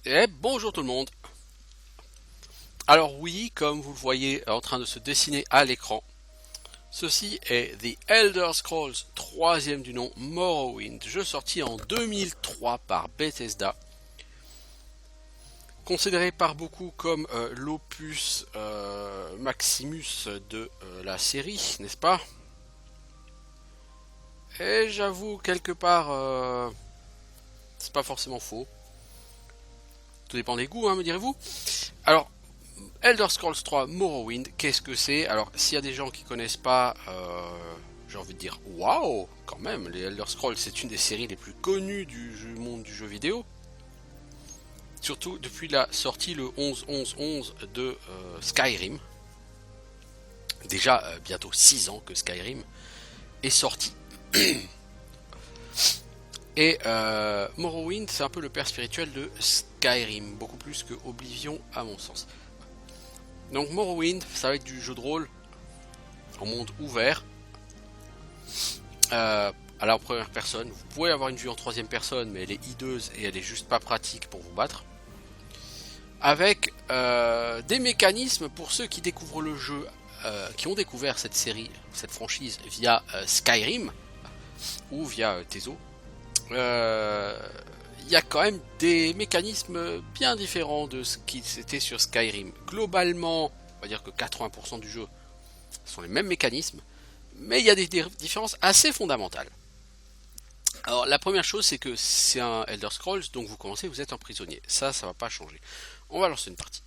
Et bonjour tout le monde. Alors oui, comme vous le voyez en train de se dessiner à l'écran, ceci est The Elder Scrolls 3e du nom Morrowind, jeu sorti en 2003 par Bethesda, considéré par beaucoup comme l'opus Maximus de la série, n'est-ce pas? Et j'avoue quelque part, c'est pas forcément faux. Tout dépend des goûts, hein, me direz-vous. Alors, Elder Scrolls 3 Morrowind, qu'est-ce que c'est? Alors, s'il y a des gens qui connaissent pas, j'ai envie de dire waouh, quand même, les Elder Scrolls, c'est une des séries les plus connues du monde du jeu vidéo. Surtout depuis la sortie le 11-11-11 de Skyrim. Déjà bientôt 6 ans que Skyrim est sorti. Et Morrowind, c'est un peu le père spirituel de Skyrim, beaucoup plus que Oblivion à mon sens. Donc Morrowind, ça va être du jeu de rôle en monde ouvert, à la première personne. Vous pouvez avoir une vue en troisième personne, mais elle est hideuse et elle est juste pas pratique pour vous battre. Avec des mécanismes pour ceux qui découvrent le jeu, qui ont découvert cette série, cette franchise via Skyrim ou via Teso. Il y a quand même des mécanismes bien différents de ce qui c'était sur Skyrim. Globalement, on va dire que 80% du jeu sont les mêmes mécanismes, mais il y a des différences assez fondamentales. Alors la première chose, c'est que c'est un Elder Scrolls, donc vous commencez, vous êtes un prisonnier. Ça va pas changer. On va lancer une partie.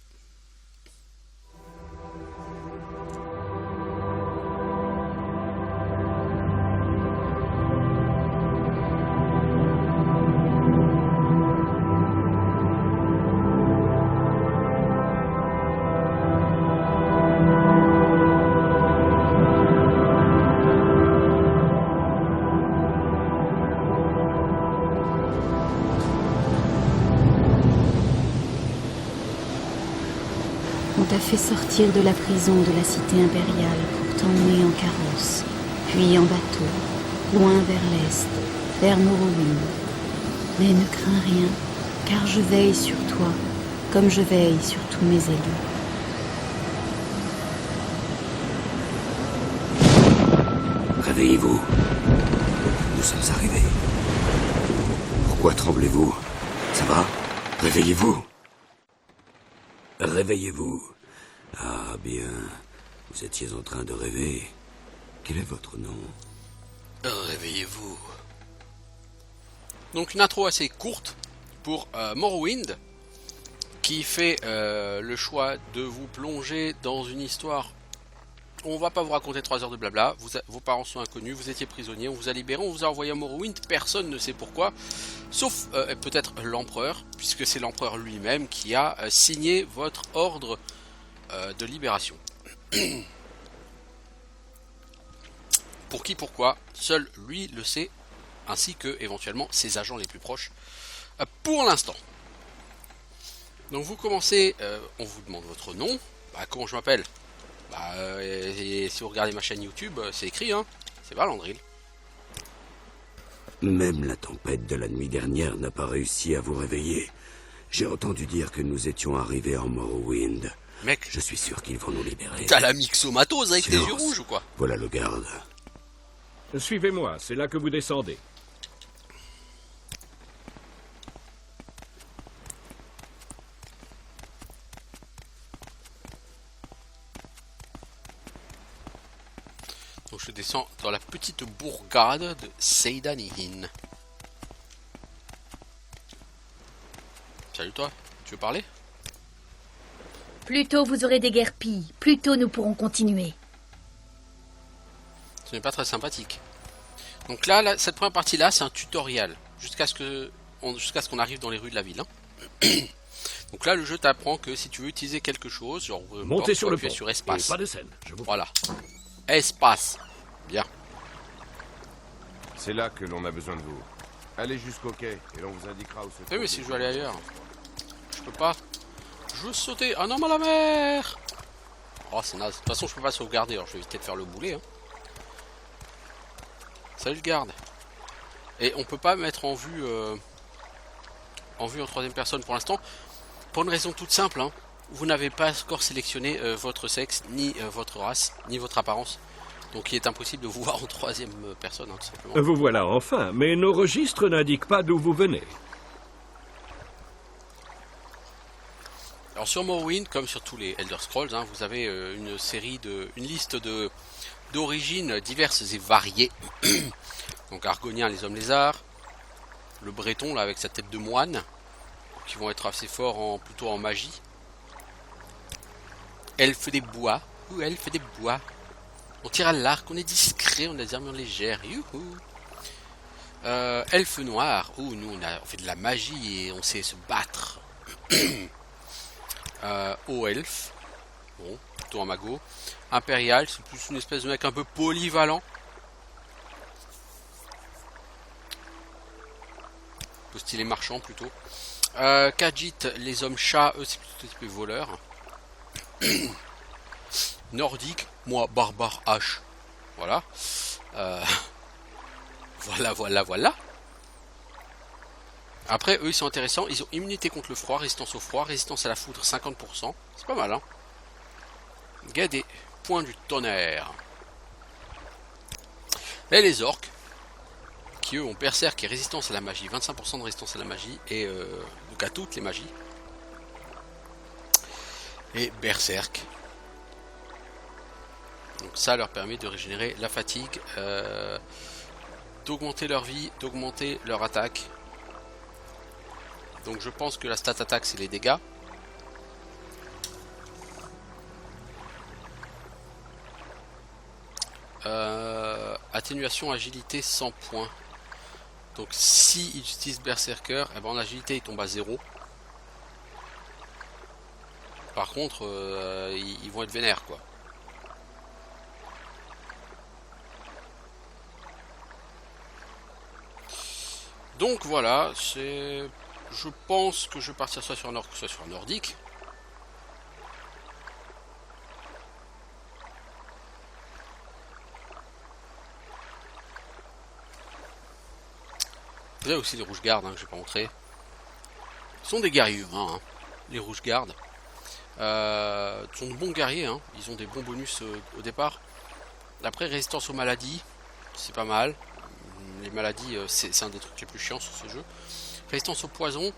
On t'a fait sortir de la prison de la cité impériale pour t'emmener en carrosse, puis en bateau, loin vers l'est, vers Morrowind. Mais ne crains rien, car je veille sur toi, comme je veille sur tous mes élus. Réveillez-vous. Nous sommes arrivés. Pourquoi tremblez-vous? Ça va? Réveillez-vous. Réveillez-vous. Ah bien, vous étiez en train de rêver. Quel est votre nom? Réveillez-vous. Donc une intro assez courte pour Morrowind, qui fait le choix de vous plonger dans une histoire. On va pas vous raconter 3 heures de blabla, vos parents sont inconnus, vous étiez prisonnier, on vous a libéré, on vous a envoyé à Morrowind, personne ne sait pourquoi, sauf peut-être l'empereur, puisque c'est l'empereur lui-même qui a signé votre ordre de libération. Pour qui, pourquoi, seul lui le sait, ainsi que éventuellement ses agents les plus proches, pour l'instant. Donc vous commencez, on vous demande votre nom, comment je m'appelle? Et si vous regardez ma chaîne YouTube, c'est écrit, hein, c'est Valandril. Même la tempête de la nuit dernière n'a pas réussi à vous réveiller. J'ai entendu dire que nous étions arrivés en Morrowind. Mec, je suis sûr qu'ils vont nous libérer. T'as la myxomatose avec tes yeux rouges ou quoi? Voilà le garde. Suivez-moi, c'est là que vous descendez. Donc je descends dans la petite bourgade de Seidanihin. Salut toi, tu veux parler? Plus tôt vous aurez déguerpi, plus tôt nous pourrons continuer. Ce n'est pas très sympathique. Donc là cette première partie là, c'est un tutoriel. Jusqu'à ce qu'on arrive dans les rues de la ville. Hein. Donc là le jeu t'apprend que si tu veux utiliser quelque chose, genre montez sur le pont, sur espace. Et pas de scène, je vous... Voilà. Espace. Bien. C'est là que l'on a besoin de vous. Allez jusqu'au quai et l'on vous indiquera où se trouve. Mais si je veux aller ailleurs, je peux pas. Je veux sauter. Un homme à la mer. Oh c'est naze. De toute façon je peux pas sauvegarder, alors je vais éviter de faire le boulet. Hein. Salut le garde. Et on peut pas mettre en vue en troisième personne pour l'instant. Pour une raison toute simple, hein. Vous n'avez pas encore sélectionné votre sexe, ni votre race, ni votre apparence. Donc il est impossible de vous voir en troisième personne, hein, tout simplement. Vous voilà enfin, mais nos registres n'indiquent pas d'où vous venez. Alors sur Morrowind, comme sur tous les Elder Scrolls, hein, vous avez une liste d'origines diverses et variées. Donc Argonien, les hommes lézards, le Breton là avec sa tête de moine, qui vont être assez forts plutôt en magie. Elfe des bois, ou elfe des bois. On tire à l'arc, on est discret, on a des armures légères. Youhou. Elfe noir, nous on fait de la magie et on sait se battre. Haut elfe, bon, plutôt un mago. Impérial, c'est plus une espèce de mec un peu polyvalent. Un peu stylé marchand plutôt. Khajiit, les hommes chats, eux c'est plutôt des voleurs. Nordique, moi barbare H. Voilà. Voilà. Après, eux ils sont intéressants. Ils ont immunité contre le froid, résistance au froid, résistance à la foudre 50%. C'est pas mal, hein. Gars des points du tonnerre. Et les orques, qui eux ont berserk et résistance à la magie, 25% de résistance à la magie, et donc à toutes les magies. Et berserk. Donc ça leur permet de régénérer la fatigue, d'augmenter leur vie, d'augmenter leur attaque. Donc je pense que la stat attaque c'est les dégâts. Atténuation agilité 100 points. Donc si ils utilisent berserker, eh ben en agilité ils tombent à 0. Par contre ils vont être vénères quoi. Donc voilà, c'est... Je pense que je vais partir soit sur un orc, soit sur un nordique. Vous avez aussi les rouges gardes, hein, que je n'ai pas montré. Ce sont des guerriers humains, hein, les rouges gardes. Ce sont de bons guerriers, hein, ils ont des bons bonus au départ. Après, résistance aux maladies, c'est pas mal. Les maladies, c'est un des trucs les plus chiants sur ce jeu. Résistance au poison,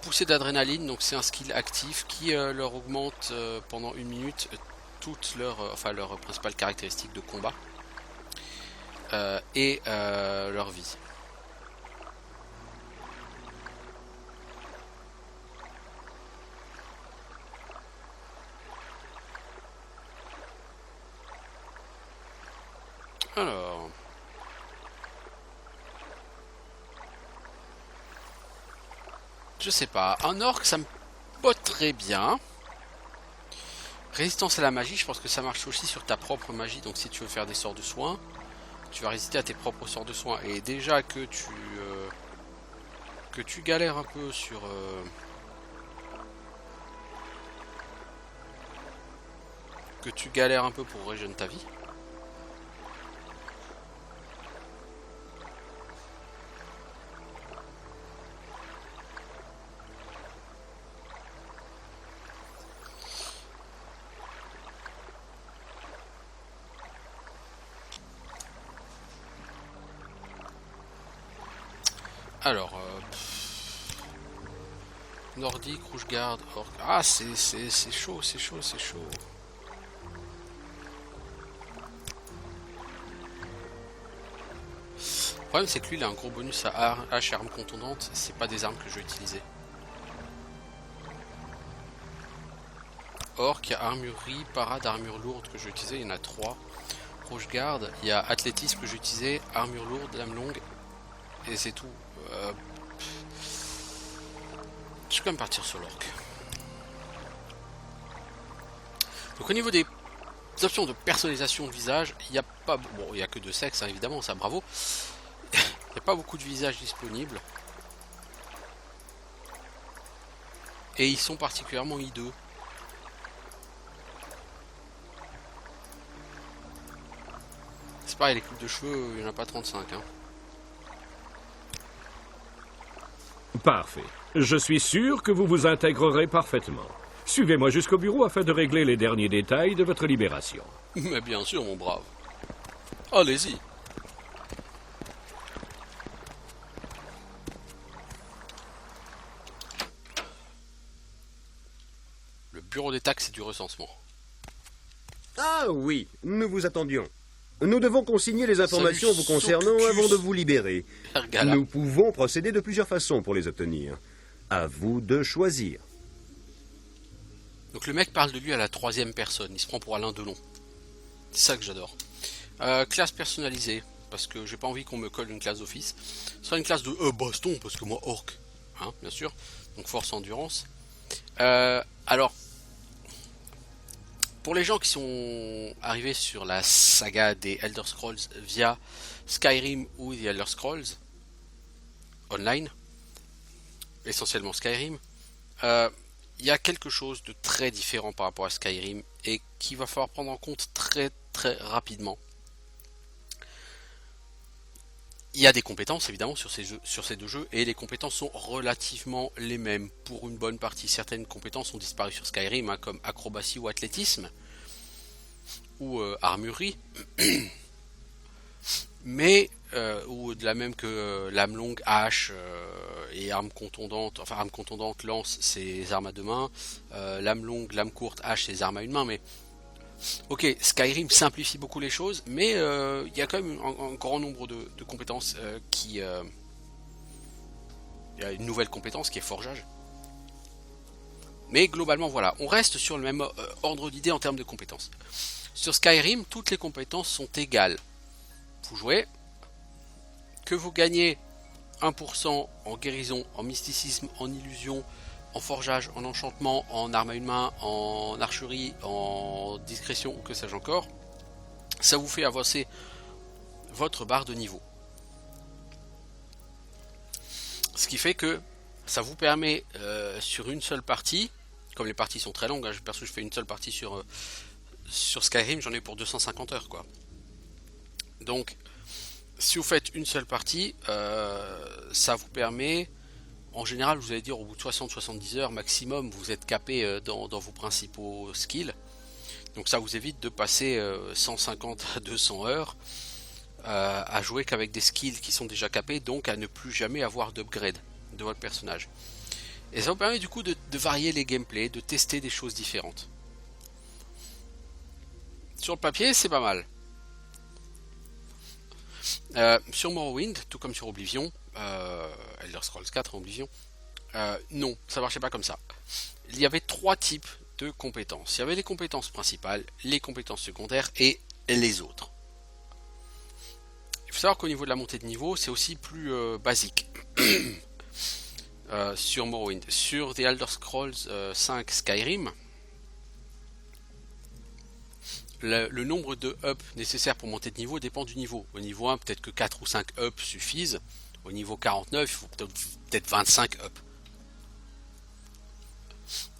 poussée d'adrénaline, donc c'est un skill actif qui leur augmente pendant 1 minute toutes leurs principales caractéristiques de combat et leur vie. Alors... Je sais pas, un orc ça me botterait bien. Résistance à la magie, je pense que ça marche aussi sur ta propre magie. Donc si tu veux faire des sorts de soins, tu vas résister à tes propres sorts de soins. Et déjà que tu galères un peu sur... que tu galères un peu pour régénérer ta vie. Alors, nordique, rouge garde, orc. Ah, c'est chaud, c'est chaud, c'est chaud. Le problème, c'est que lui, il a un gros bonus à hache et arme contondante. C'est pas des armes que je vais utiliser. Orc, il y a armurerie, parade, armure lourde que je vais utiliser. Il y en a 3. Rouge garde, il y a athlétisme que je vais utiliser, armure lourde, lame longue. Et c'est tout. Je vais quand même partir sur l'orc. Donc au niveau des options de personnalisation de visage, il n'y a pas... Bon, il n'y a que 2 sexes, hein, évidemment, ça bravo. Il n'y a pas beaucoup de visages disponibles. Et ils sont particulièrement hideux. C'est pareil, les coupes de cheveux, il n'y en a pas 35. Hein. Parfait. Je suis sûr que vous vous intégrerez parfaitement. Suivez-moi jusqu'au bureau afin de régler les derniers détails de votre libération. Mais bien sûr, mon brave. Allez-y. Le bureau des taxes et du recensement. Ah oui, nous vous attendions. Nous devons consigner les informations Salut, vous concernant Socus. avant de vous libérer. Ergala. Nous pouvons procéder de plusieurs façons pour les obtenir. À vous de choisir. Donc le mec parle de lui à la troisième personne, il se prend pour Alain Delon. C'est ça que j'adore. Classe personnalisée, parce que j'ai pas envie qu'on me colle une classe d'office. Ce sera une classe de baston, parce que moi orc, hein, bien sûr. Donc force endurance. Alors, pour les gens qui sont arrivés sur la saga des Elder Scrolls via Skyrim ou The Elder Scrolls Online, essentiellement Skyrim, il y a quelque chose de très différent par rapport à Skyrim et qu'il va falloir prendre en compte très très rapidement. Il y a des compétences évidemment sur ces deux jeux et les compétences sont relativement les mêmes pour une bonne partie. Certaines compétences ont disparu sur Skyrim, hein, comme acrobatie ou athlétisme ou armurerie, mais ou de la même que lame longue, hache et arme contondante, enfin arme contondante, lance, c'est armes à deux mains, lame longue, lame courte, hache, c'est armes à une main, mais ok, Skyrim simplifie beaucoup les choses, mais il y a quand même un grand nombre de compétences il y a une nouvelle compétence qui est forgeage. Mais globalement, voilà, on reste sur le même ordre d'idée en termes de compétences. Sur Skyrim, toutes les compétences sont égales. Vous jouez, que vous gagnez 1% en guérison, en mysticisme, en illusion, en forgeage, en enchantement, en arme à une main, en archerie, en discrétion ou que sais-je encore, ça vous fait avancer votre barre de niveau. Ce qui fait que ça vous permet sur une seule partie, comme les parties sont très longues, hein, perso je fais une seule partie sur Skyrim, j'en ai pour 250 heures quoi. Donc si vous faites une seule partie, ça vous permet, en général vous allez dire au bout de 60-70 heures maximum, vous êtes capé dans vos principaux skills. Donc ça vous évite de passer 150 à 200 heures à jouer qu'avec des skills qui sont déjà capés, donc à ne plus jamais avoir d'upgrade de votre personnage. Et ça vous permet du coup de varier les gameplays, de tester des choses différentes. Sur le papier, c'est pas mal. Sur Morrowind, tout comme sur Oblivion, Elder Scrolls 4 Oblivion, non, ça marchait pas comme ça. Il y avait trois types de compétences. Il y avait les compétences principales, les compétences secondaires et les autres. Il faut savoir qu'au niveau de la montée de niveau, c'est aussi plus basique. Sur Morrowind. Sur The Elder Scrolls 5 Skyrim, le nombre de ups nécessaires pour monter de niveau dépend du niveau. Au niveau 1, peut-être que 4 ou 5 ups suffisent. Au niveau 49, il faut peut-être 25 ups.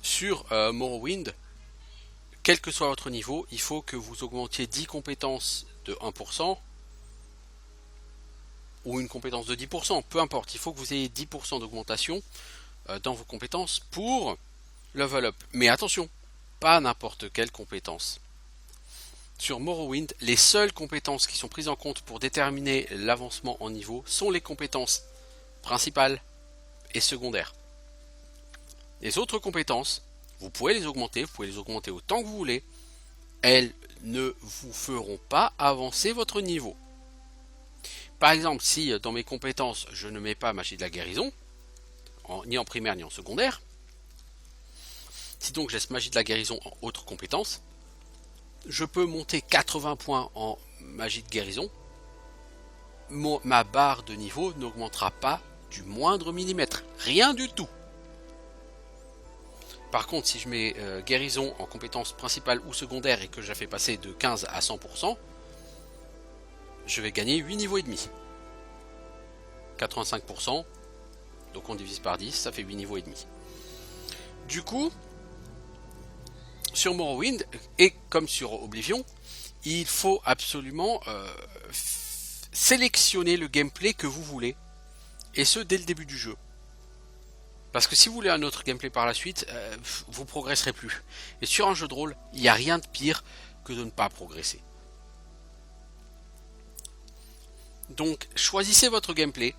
Sur Morrowind, quel que soit votre niveau, il faut que vous augmentiez 10 compétences de 1%, ou une compétence de 10%, peu importe, il faut que vous ayez 10% d'augmentation dans vos compétences pour level up. Mais attention, pas n'importe quelle compétence. Sur Morrowind, les seules compétences qui sont prises en compte pour déterminer l'avancement en niveau sont les compétences principales et secondaires. Les autres compétences, vous pouvez les augmenter autant que vous voulez, elles ne vous feront pas avancer votre niveau. Par exemple, si dans mes compétences, je ne mets pas magie de la guérison, ni en primaire ni en secondaire, si donc je laisse magie de la guérison en autres compétences, je peux monter 80 points en magie de guérison, ma barre de niveau n'augmentera pas du moindre millimètre, rien du tout. Par contre, si je mets guérison en compétence principale ou secondaire et que je la fais passer de 15 à 100%, je vais gagner 8 niveaux et demi. 85%, donc on divise par 10, ça fait 8 niveaux et demi. Du coup, sur Morrowind, et comme sur Oblivion, il faut absolument sélectionner le gameplay que vous voulez, et ce dès le début du jeu. Parce que si vous voulez un autre gameplay par la suite, vous progresserez plus. Et sur un jeu de rôle, il n'y a rien de pire que de ne pas progresser. Donc, choisissez votre gameplay.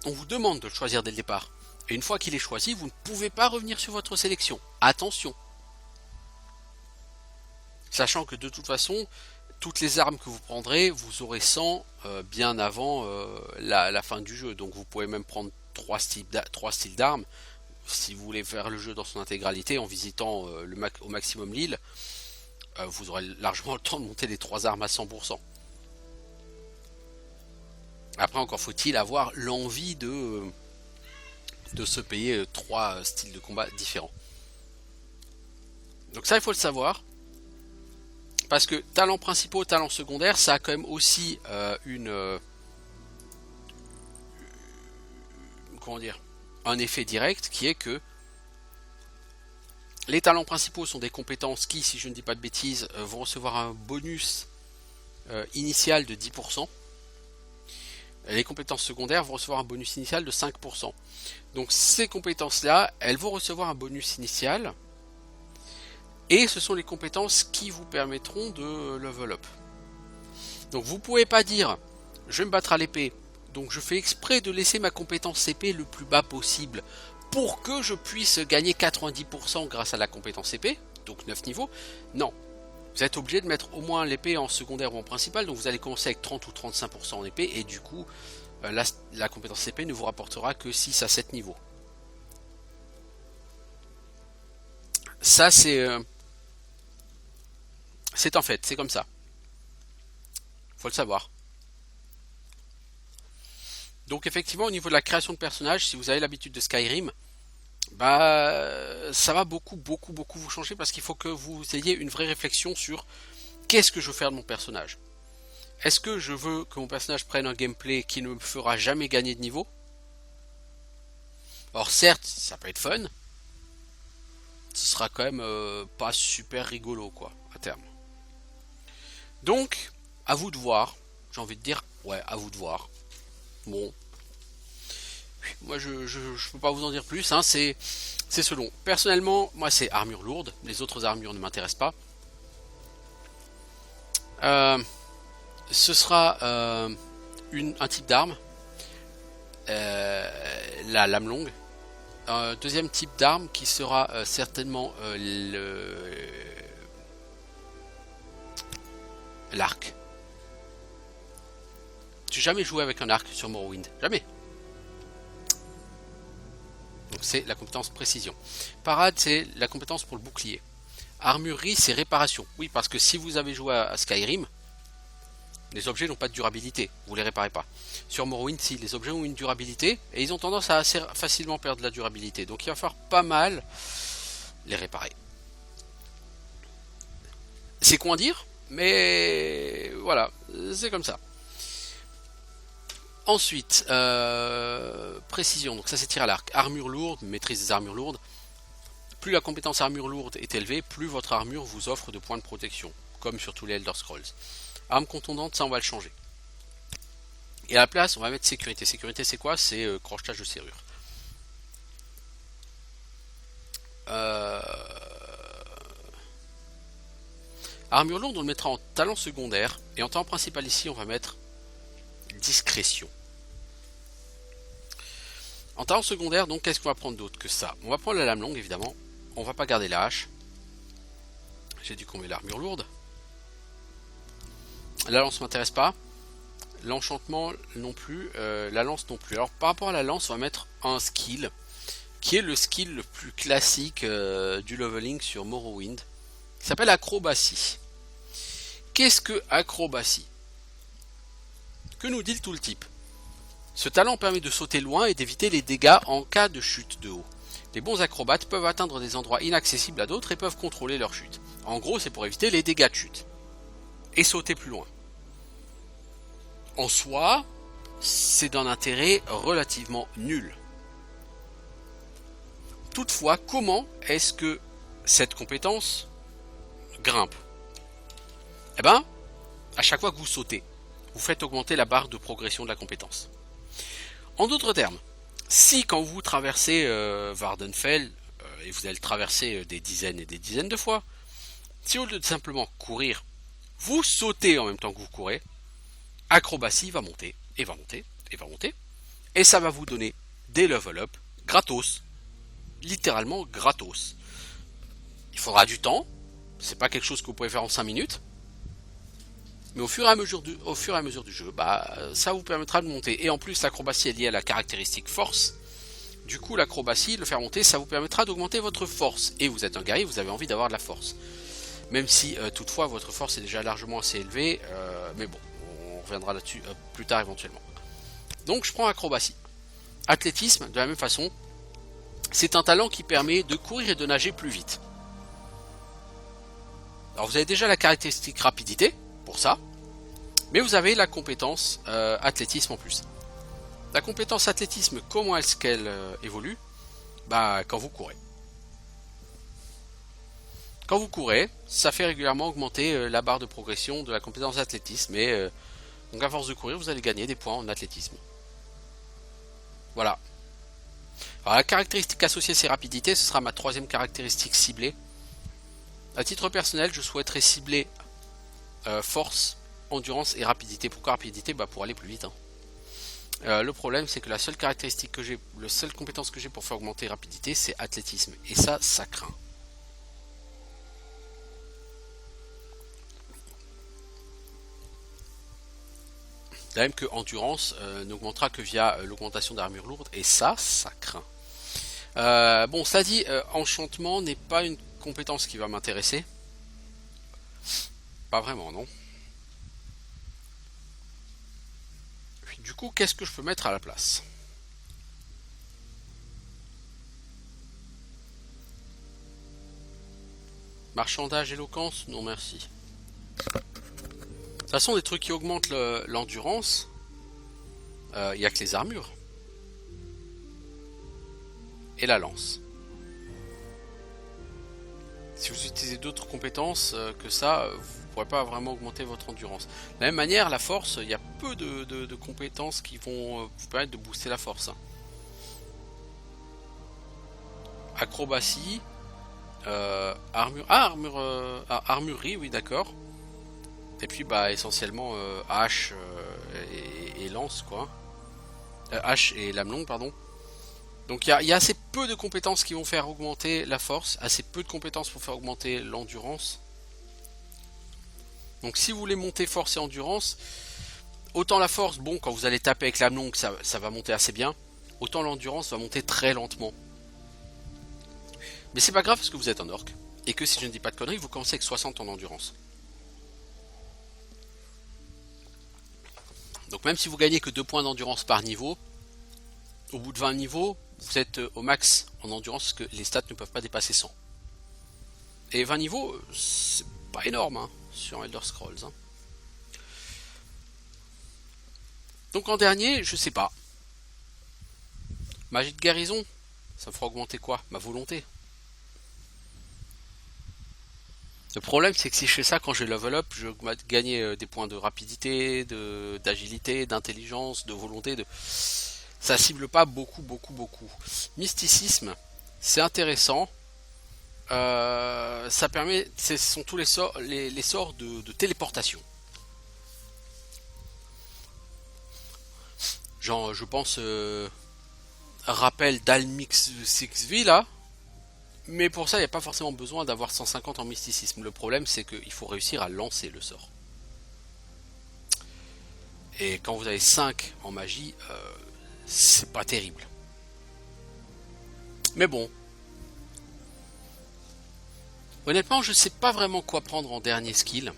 On vous demande de le choisir dès le départ. Et une fois qu'il est choisi, vous ne pouvez pas revenir sur votre sélection. Attention. Sachant que de toute façon, toutes les armes que vous prendrez, vous aurez 100 bien avant la fin du jeu. Donc vous pouvez même prendre 3 styles d'armes. Si vous voulez faire le jeu dans son intégralité en visitant au maximum l'île, vous aurez largement le temps de monter les 3 armes à 100%. Après, encore faut-il avoir l'envie de se payer 3 styles de combat différents. Donc ça, il faut le savoir. Parce que talents principaux, talents secondaires, ça a quand même aussi un effet direct qui est que les talents principaux sont des compétences qui, si je ne dis pas de bêtises, vont recevoir un bonus initial de 10%. Les compétences secondaires vont recevoir un bonus initial de 5%. Donc ces compétences-là, elles vont recevoir un bonus initial. Et ce sont les compétences qui vous permettront de level up. Donc vous ne pouvez pas dire, je vais me battre à l'épée, donc je fais exprès de laisser ma compétence épée le plus bas possible pour que je puisse gagner 90% grâce à la compétence épée, donc 9 niveaux. Non, vous êtes obligé de mettre au moins l'épée en secondaire ou en principal, donc vous allez commencer avec 30 ou 35% en épée, et du coup, la compétence épée ne vous rapportera que 6 à 7 niveaux. Ça c'est un fait, c'est comme ça. Faut le savoir. Donc effectivement, au niveau de la création de personnages, si vous avez l'habitude de Skyrim, ça va beaucoup vous changer parce qu'il faut que vous ayez une vraie réflexion sur qu'est-ce que je veux faire de mon personnage. Est-ce que je veux que mon personnage prenne un gameplay qui ne me fera jamais gagner de niveau? Alors certes, ça peut être fun, ce sera quand même pas super rigolo quoi, à terme. Donc, à vous de voir. J'ai envie de dire, ouais, à vous de voir. Bon. Moi, je peux pas vous en dire plus, hein, c'est selon. Personnellement, moi, c'est armure lourde. Les autres armures ne m'intéressent pas. Ce sera un type d'arme. La lame longue. Deuxième type d'arme qui sera certainement l'arc. J'ai jamais joué avec un arc sur Morrowind. Jamais. Donc c'est la compétence précision. Parade, c'est la compétence pour le bouclier. Armurerie, c'est réparation. Oui, parce que si vous avez joué à Skyrim, les objets n'ont pas de durabilité. Vous les réparez pas. Sur Morrowind, si, les objets ont une durabilité, et ils ont tendance à assez facilement perdre de la durabilité. Donc il va falloir pas mal les réparer. C'est con à dire, mais voilà, c'est comme ça. Ensuite, précision, donc ça c'est tir à l'arc. Armure lourde, maîtrise des armures lourdes. Plus la compétence armure lourde est élevée, plus votre armure vous offre de points de protection, comme sur tous les Elder Scrolls. Arme contondante, ça on va le changer. Et à la place, on va mettre sécurité. Sécurité c'est quoi? C'est crochetage de serrure. Armure lourde, on le mettra en talent secondaire. Et en talent principal ici, on va mettre discrétion. En talent secondaire, donc, qu'est-ce qu'on va prendre d'autre que ça? On va prendre la lame longue, évidemment. On va pas garder la hache. J'ai dû combler l'armure lourde. La lance m'intéresse pas. L'enchantement non plus. La lance non plus. Alors, par rapport à la lance, on va mettre un skill. Qui est le skill le plus classique du leveling sur Morrowind. Qui s'appelle acrobatie. Qu'est-ce que acrobatie? Que nous dit le tooltip? Ce talent permet de sauter loin et d'éviter les dégâts en cas de chute de haut. Les bons acrobates peuvent atteindre des endroits inaccessibles à d'autres et peuvent contrôler leur chute. En gros, c'est pour éviter les dégâts de chute. Et sauter plus loin. En soi, c'est d'un intérêt relativement nul. Toutefois, comment est-ce que cette compétence grimpe? Eh ben, à chaque fois que vous sautez, vous faites augmenter la barre de progression de la compétence. En d'autres termes, Si quand vous traversez Vardenfell, et vous allez le traverser des dizaines et des dizaines de fois, si au lieu de simplement courir, vous sautez en même temps que vous courez, acrobatie va monter, et va monter, et va monter, et ça va vous donner des level up gratos, littéralement gratos. Il faudra du temps, c'est pas quelque chose que vous pouvez faire en 5 minutes, mais au fur et à mesure du jeu, ça vous permettra de monter. Et en plus, l'acrobatie est liée à la caractéristique force. Du coup, l'acrobatie, le faire monter, ça vous permettra d'augmenter votre force. Et vous êtes un guerrier, vous avez envie d'avoir de la force. Même si, toutefois, votre force est déjà largement assez élevée. Mais bon, on reviendra là-dessus plus tard éventuellement. Donc, je prends acrobatie. Athlétisme, de la même façon, c'est un talent qui permet de courir et de nager plus vite. Alors, vous avez déjà la caractéristique rapidité, pour ça, mais vous avez la compétence athlétisme en plus. La compétence athlétisme, comment est-ce qu'elle évolue? Quand vous courez. Quand vous courez, ça fait régulièrement augmenter la barre de progression de la compétence athlétisme, et donc à force de courir, vous allez gagner des points en athlétisme. Voilà. Alors la caractéristique associée, c'est rapidité, ce sera ma troisième caractéristique ciblée. À titre personnel, je souhaiterais cibler force, endurance et rapidité. Pourquoi rapidité? Pour aller plus vite. Le problème, c'est que la seule caractéristique que j'ai, la seule compétence que j'ai pour faire augmenter rapidité, c'est athlétisme. Et ça craint. De même que endurance n'augmentera que via l'augmentation d'armure lourde. Et ça craint. Bon, cela dit, enchantement n'est pas une compétence qui va m'intéresser. Pas vraiment, non. Du coup, qu'est-ce que je peux mettre à la place? Marchandage, éloquence? Non, merci. De toute façon, des trucs qui augmentent l'endurance, il n'y a que les armures. Et la lance. Si vous utilisez d'autres compétences que ça, vous ne pourrez pas vraiment augmenter votre endurance. De la même manière, la force, il y a peu de compétences qui vont vous permettre de booster la force. Acrobatie, armurerie, oui d'accord. Et puis essentiellement hache et lance quoi. Hache et lame longue pardon. Donc il y a assez peu de compétences qui vont faire augmenter la force, assez peu de compétences pour faire augmenter l'endurance. Donc si vous voulez monter force et endurance, autant la force, bon quand vous allez taper avec l'âme longue ça va monter assez bien, autant l'endurance va monter très lentement. Mais c'est pas grave parce que vous êtes un orc, et que si je ne dis pas de conneries, vous commencez avec 60 en endurance. Donc même si vous gagnez que 2 points d'endurance par niveau, au bout de 20 niveaux, vous êtes au max en endurance parce que les stats ne peuvent pas dépasser 100. Et 20 niveaux, c'est pas énorme sur Elder Scrolls. Donc en dernier, je sais pas. Magie de guérison, ça me fera augmenter quoi? Ma volonté. Le problème, c'est que si je fais ça quand je level up, je vais gagner des points de rapidité, d'agilité, d'intelligence, de volonté, ça cible pas beaucoup. Mysticisme, c'est intéressant. Ça permet, ce sont tous les sorts de téléportation. Genre, je pense, rappel d'Almix 6V là. Mais pour ça, il n'y a pas forcément besoin d'avoir 150 en mysticisme. Le problème, c'est qu'il faut réussir à lancer le sort. Et quand vous avez 5 en magie, c'est pas terrible. Mais bon. Honnêtement, je sais pas vraiment quoi prendre en dernier skill.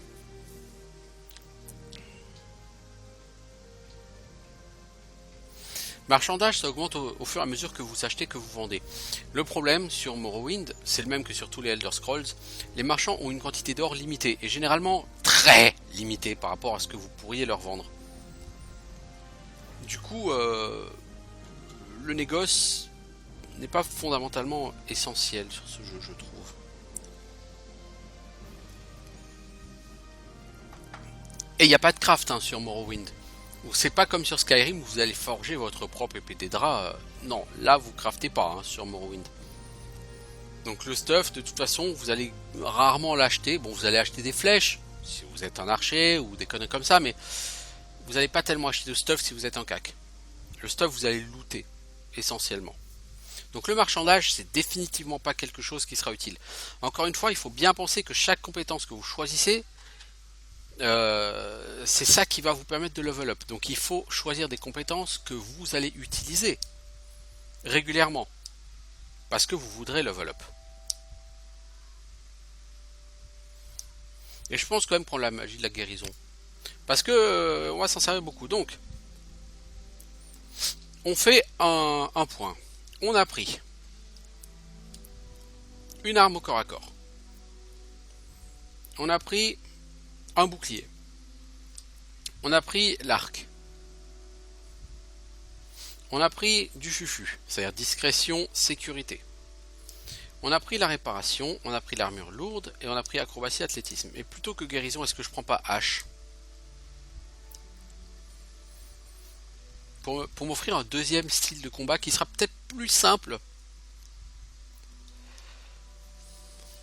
Marchandage, ça augmente au fur et à mesure que vous achetez, que vous vendez. Le problème sur Morrowind, c'est le même que sur tous les Elder Scrolls. Les marchands ont une quantité d'or limitée, et généralement très limitée par rapport à ce que vous pourriez leur vendre. Du coup, le négoce n'est pas fondamentalement essentiel sur ce jeu, je trouve. Et il n'y a pas de craft sur Morrowind. C'est pas comme sur Skyrim où vous allez forger votre propre épée des draps. Non, là vous craftez pas hein, sur Morrowind. Donc le stuff, de toute façon, vous allez rarement l'acheter. Bon, vous allez acheter des flèches si vous êtes un archer ou des conneries comme ça, mais vous n'allez pas tellement acheter de stuff si vous êtes un cac. Le stuff, vous allez le looter essentiellement. Donc le marchandage, c'est définitivement pas quelque chose qui sera utile. Encore une fois, il faut bien penser que chaque compétence que vous choisissez, c'est ça qui va vous permettre de level up. Donc il faut choisir des compétences que vous allez utiliser régulièrement. Parce que vous voudrez level up. Et je pense quand même prendre la magie de la guérison. Parce que on va s'en servir beaucoup. Donc, on fait un point. On a pris une arme au corps à corps. On a pris un bouclier. On a pris l'arc. On a pris du fufu, c'est-à-dire discrétion, sécurité. On a pris la réparation, on a pris l'armure lourde et on a pris acrobatie, athlétisme. Et plutôt que guérison, est-ce que je prends pas hache pour m'offrir un deuxième style de combat qui sera peut-être plus simple.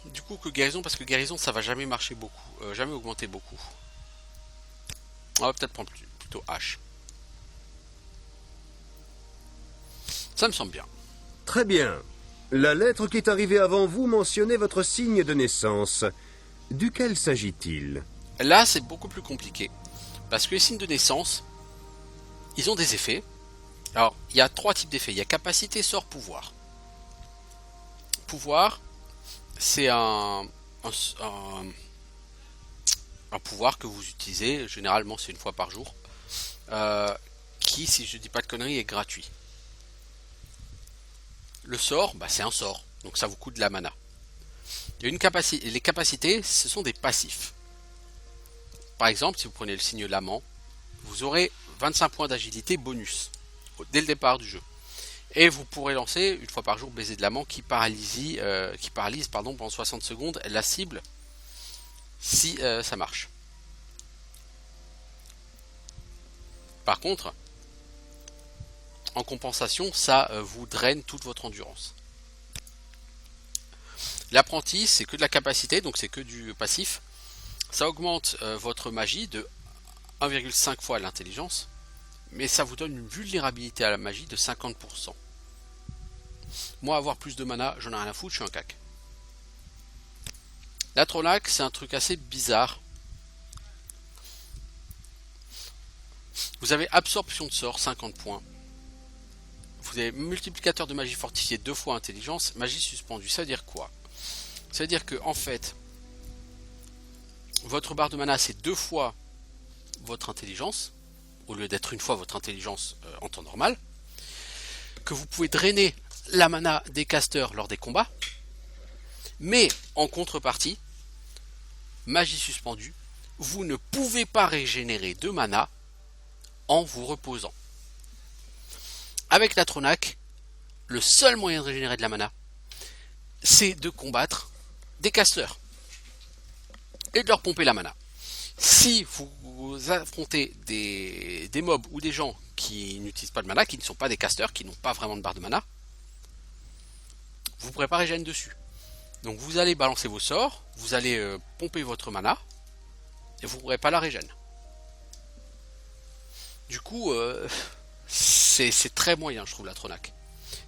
Du coup que guérison, parce que guérison ça va jamais marcher beaucoup, jamais augmenter beaucoup. On va peut-être prendre plutôt hache. Ça me semble bien. Très bien. La lettre qui est arrivée avant vous mentionnait votre signe de naissance. Duquel s'agit-il? Là, c'est beaucoup plus compliqué. Parce que les signes de naissance, ils ont des effets. Alors, il y a 3 types d'effets. Il y a capacité, sort, pouvoir. Pouvoir, c'est un pouvoir que vous utilisez. Généralement, c'est une fois par jour. Qui, si je dis pas de conneries, est gratuit. Le sort, c'est un sort, donc ça vous coûte de la mana. Il y a une capacité, les capacités, ce sont des passifs. Par exemple, si vous prenez le signe lament, vous aurez 25 points d'agilité bonus dès le départ du jeu. Et vous pourrez lancer une fois par jour baiser de l'amant qui paralyse pendant 60 secondes la cible si ça marche. Par contre, en compensation, ça vous draine toute votre endurance. L'apprenti, c'est que de la capacité, donc c'est que du passif. Ça augmente votre magie de 1,5 fois l'intelligence, mais ça vous donne une vulnérabilité à la magie de 50%. Moi, avoir plus de mana, j'en ai rien à foutre, je suis un cac. L'Atronac, c'est un truc assez bizarre. Vous avez absorption de sort, 50 points. Vous avez multiplicateur de magie fortifié 2 fois intelligence, magie suspendue. Ça veut dire quoi? Ça veut dire que en fait, votre barre de mana c'est 2 fois votre intelligence, au lieu d'être une fois votre intelligence en temps normal. Que vous pouvez drainer la mana des casters lors des combats. Mais en contrepartie, magie suspendue, vous ne pouvez pas régénérer de mana en vous reposant. Avec l'Atronac, le seul moyen de régénérer de la mana, c'est de combattre des casters et de leur pomper la mana. Si vous affrontez des mobs ou des gens qui n'utilisent pas de mana, qui ne sont pas des casters, qui n'ont pas vraiment de barre de mana, vous ne pourrez pas régénérer dessus. Donc vous allez balancer vos sorts, vous allez pomper votre mana, et vous ne pourrez pas la régénérer. Du coup, c'est très moyen, je trouve, l'Atronac.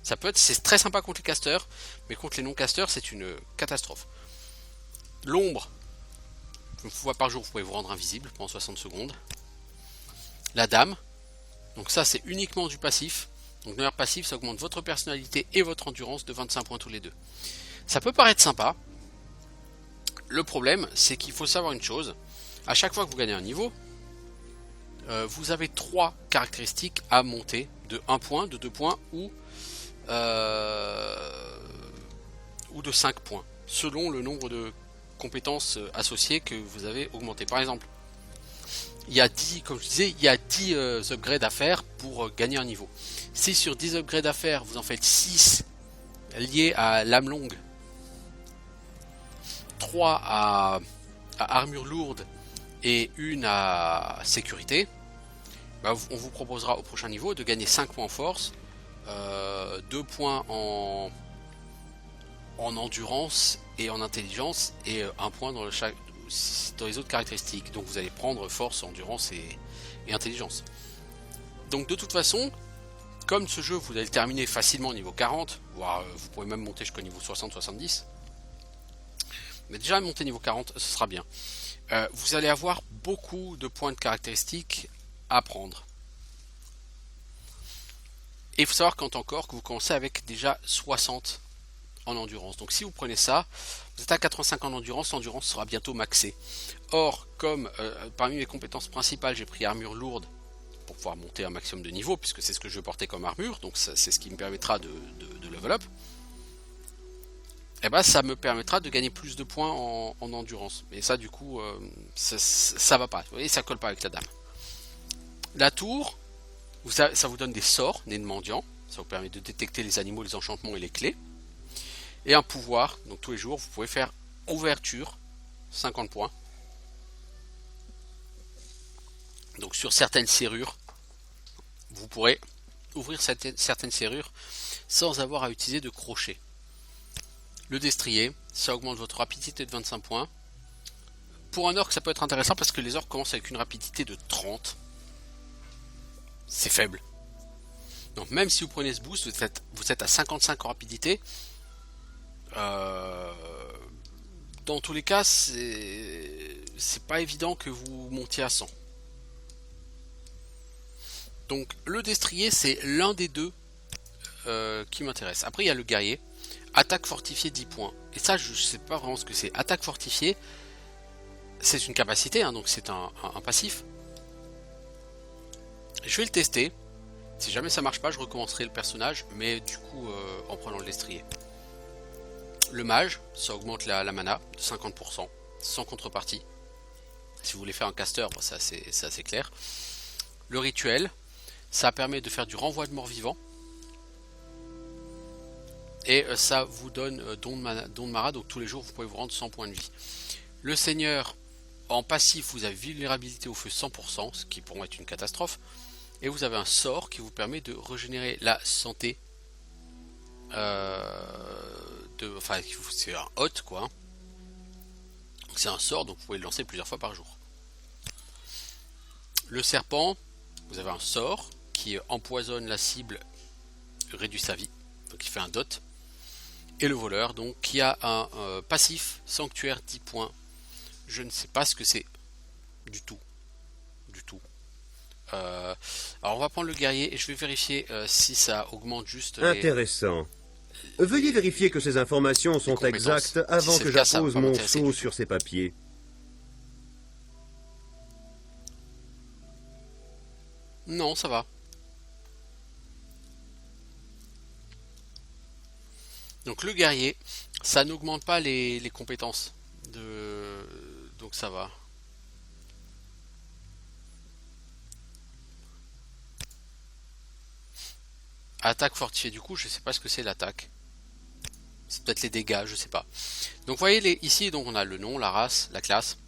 C'est très sympa contre les casters, mais contre les non-casters, c'est une catastrophe. L'ombre, une fois par jour, vous pouvez vous rendre invisible pendant 60 secondes. La dame, donc ça, c'est uniquement du passif. Donc, de manière passive, ça augmente votre personnalité et votre endurance de 25 points tous les deux. Ça peut paraître sympa. Le problème, c'est qu'il faut savoir une chose. À chaque fois que vous gagnez un niveau, vous avez 3 caractéristiques à monter de 1 point, de 2 points ou de 5 points, selon le nombre de compétences associées que vous avez augmenté. Par exemple, il y a 10, comme je disais, il y a 10 upgrades à faire pour gagner un niveau. Si sur 10 upgrades à faire, vous en faites 6 liés à lame longue, 3 à armure lourde et une à sécurité, bah, on vous proposera au prochain niveau de gagner 5 points en force, 2 points en endurance et en intelligence, et 1 point dans les autres caractéristiques. Donc vous allez prendre force, endurance et intelligence. Donc de toute façon, comme ce jeu vous allez le terminer facilement au niveau 40, voire vous pourrez même monter jusqu'au niveau 60-70, mais déjà monter niveau 40 ce sera bien. Vous allez avoir beaucoup de points de caractéristiques à prendre. Et il faut savoir qu'en tant qu'orc, vous commencez avec déjà 60 en endurance. Donc si vous prenez ça, vous êtes à 85 en endurance, l'endurance sera bientôt maxée. Or, comme parmi mes compétences principales, j'ai pris armure lourde pour pouvoir monter un maximum de niveau, puisque c'est ce que je vais porter comme armure, donc c'est ce qui me permettra de level up, et ben ça me permettra de gagner plus de points en endurance. Mais ça, du coup, ça va pas. Vous voyez, ça colle pas avec la dame. La tour, ça vous donne des sorts, nez de mendiant. Ça vous permet de détecter les animaux, les enchantements et les clés. Et un pouvoir, donc tous les jours, vous pouvez faire ouverture, 50 points. Donc sur certaines serrures, vous pourrez ouvrir certaines serrures sans avoir à utiliser de crochet. Le destrier, ça augmente votre rapidité de 25 points. Pour un orc, ça peut être intéressant parce que les orcs commencent avec une rapidité de 30. C'est faible. Donc même si vous prenez ce boost, vous êtes à 55 en rapidité. Dans tous les cas, c'est pas évident que vous montiez à 100. Donc le destrier, c'est l'un des deux qui m'intéresse. Après il y a le guerrier, attaque fortifiée 10 points. Et ça, je sais pas vraiment ce que c'est. Attaque fortifiée, c'est une capacité, hein, donc c'est un passif. Je vais le tester. Si jamais ça marche pas, je recommencerai le personnage, mais du coup en prenant le destrier. Le mage, ça augmente la mana de 50%, sans contrepartie. Si vous voulez faire un caster, bon, c'est assez clair. Le rituel, ça permet de faire du renvoi de mort vivant. Et ça vous donne don de Mara, donc tous les jours vous pouvez vous rendre 100 points de vie. Le seigneur, en passif, vous avez vulnérabilité au feu 100%, ce qui pour moi est une catastrophe. Et vous avez un sort qui vous permet de régénérer la santé. Enfin, c'est un hot quoi. C'est un sort, donc vous pouvez le lancer plusieurs fois par jour. Le serpent, vous avez un sort qui empoisonne la cible, réduit sa vie, donc il fait un dot. Et le voleur, donc qui a un passif sanctuaire 10 points. Je ne sais pas ce que c'est du tout. Alors on va prendre le guerrier et je vais vérifier si ça augmente juste. Intéressant. Veuillez vérifier que ces informations sont exactes avant que j'appose mon sceau sur ces papiers. Non, ça va. Donc le guerrier, ça n'augmente pas les compétences. Donc ça va. Attaque fortifiée, du coup, je sais pas ce que c'est l'attaque. C'est peut-être les dégâts, je sais pas. Donc vous voyez ici, donc on a le nom, la race, la classe,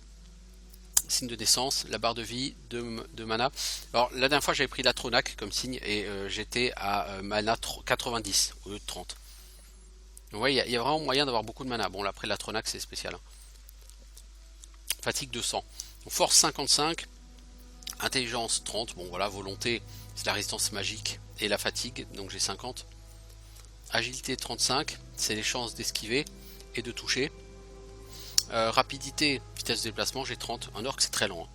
signe de naissance, la barre de vie, de mana. Alors la dernière fois j'avais pris la Tronac comme signe et j'étais à mana 90 au lieu de 30. Donc vous voyez, il y a vraiment moyen d'avoir beaucoup de mana. Bon là, après la Tronac c'est spécial. Hein. Fatigue 200. Donc, force 55. Intelligence 30. Bon voilà, volonté, c'est la résistance magique et la fatigue, donc j'ai 50. Agilité 35, c'est les chances d'esquiver et de toucher. Rapidité, vitesse de déplacement, j'ai 30. Un orc c'est très lent. Hein.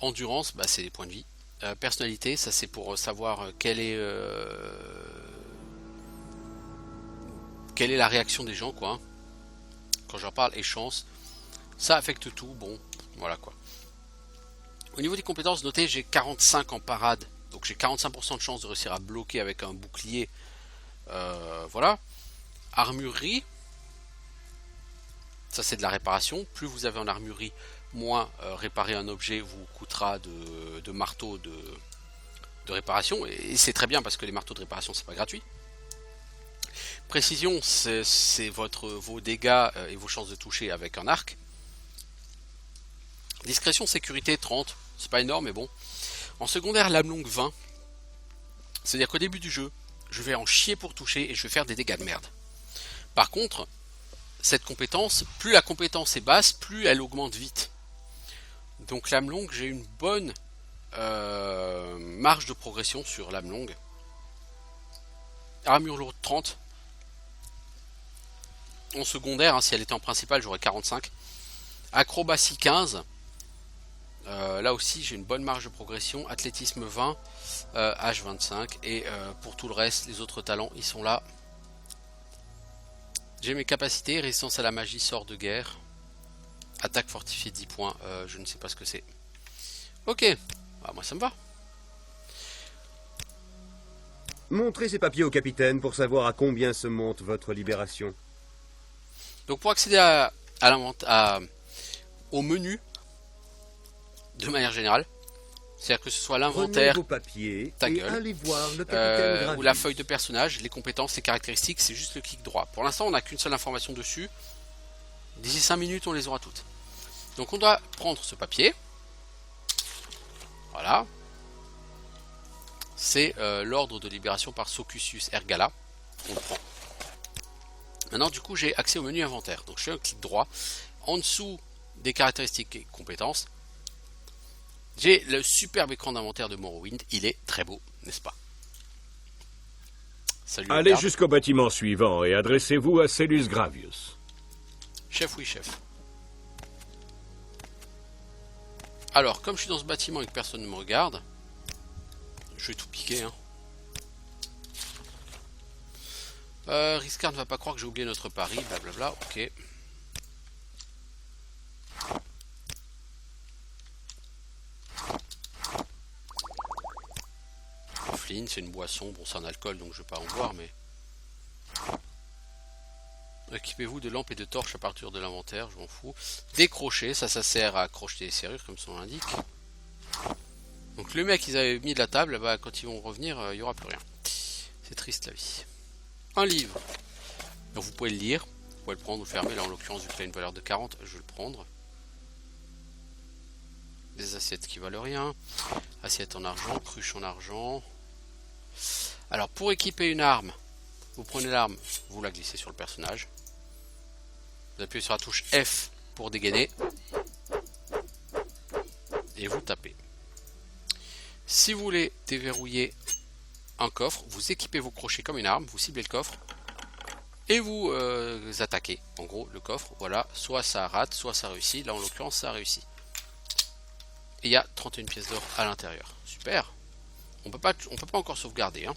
Endurance, bah, c'est les points de vie. Personnalité, ça c'est pour savoir quelle est la réaction des gens, quoi. Quand j'en parle, et chance, ça affecte tout. Bon, voilà quoi. Au niveau des compétences, notez, j'ai 45 en parade, donc j'ai 45% de chance de réussir à bloquer avec un bouclier. Voilà. Armurerie, ça c'est de la réparation. Plus vous avez en armurerie, moins réparer un objet vous coûtera de marteaux de réparation. Et c'est très bien parce que les marteaux de réparation c'est pas gratuit. Précision, c'est vos dégâts et vos chances de toucher avec un arc. Discrétion, sécurité 30, c'est pas énorme mais bon. En secondaire, lame longue 20. C'est-à-dire qu'au début du jeu, je vais en chier pour toucher et je vais faire des dégâts de merde. Par contre, cette compétence, plus la compétence est basse, plus elle augmente vite. Donc lame longue, j'ai une bonne marge de progression sur lame longue. Armure lourde 30. En secondaire, hein, si elle était en principal, j'aurais 45. Acrobatie 15. Là aussi, j'ai une bonne marge de progression. Athlétisme 20. H 25. Et pour tout le reste, les autres talents, ils sont là. J'ai mes capacités. Résistance à la magie, sort de guerre. Attaque fortifiée 10 points. Je ne sais pas ce que c'est. Ok. Ah, moi, ça me va. Montrez ces papiers au capitaine pour savoir à combien se monte votre libération. Donc pour accéder au menu, de manière générale, c'est-à-dire que ce soit l'inventaire, Prenez vos papiers ta et gueule, allez voir le capitaine Gravius. ou la feuille de personnage, les compétences, les caractéristiques, c'est juste le clic droit. Pour l'instant, on n'a qu'une seule information dessus. D'ici 5 minutes, on les aura toutes. Donc on doit prendre ce papier. Voilà. C'est l'ordre de libération par Socusius Ergala. On le prend. Maintenant, du coup, j'ai accès au menu inventaire. Donc, je fais un clic droit. En dessous des caractéristiques et compétences, j'ai le superbe écran d'inventaire de Morrowind. Il est très beau, n'est-ce pas? Salut. Allez jusqu'au bâtiment suivant et adressez-vous à Cellus Gravius. Chef, oui, chef. Alors, comme je suis dans ce bâtiment et que personne ne me regarde, je vais tout piquer, hein. Riscard ne va pas croire que j'ai oublié notre pari, blablabla, ok. Flynn, c'est une boisson, bon c'est un alcool donc je vais pas en boire, mais... Équipez-vous de lampes et de torches à partir de l'inventaire, je m'en fous. Décrocher, ça sert à accrocher les serrures comme son nom l'indique. Donc le mec ils avaient mis de la table, bah, quand ils vont revenir, il n'y aura plus rien. C'est triste la vie. Un livre. Donc vous pouvez le lire, vous pouvez le prendre ou le fermer. Là en l'occurrence, vu qu'il a une valeur de 40, je vais le prendre. Des assiettes qui valent rien. Assiette en argent, cruche en argent. Alors pour équiper une arme, vous prenez l'arme, vous la glissez sur le personnage. Vous appuyez sur la touche F pour dégainer. Et vous tapez. Si vous voulez déverrouiller un coffre, vous équipez vos crochets comme une arme, vous ciblez le coffre et vous attaquez. En gros, le coffre, voilà, soit ça rate, soit ça réussit. Là, en l'occurrence, ça a réussi. Et il y a 31 pièces d'or à l'intérieur. Super. On peut pas encore sauvegarder. Hein.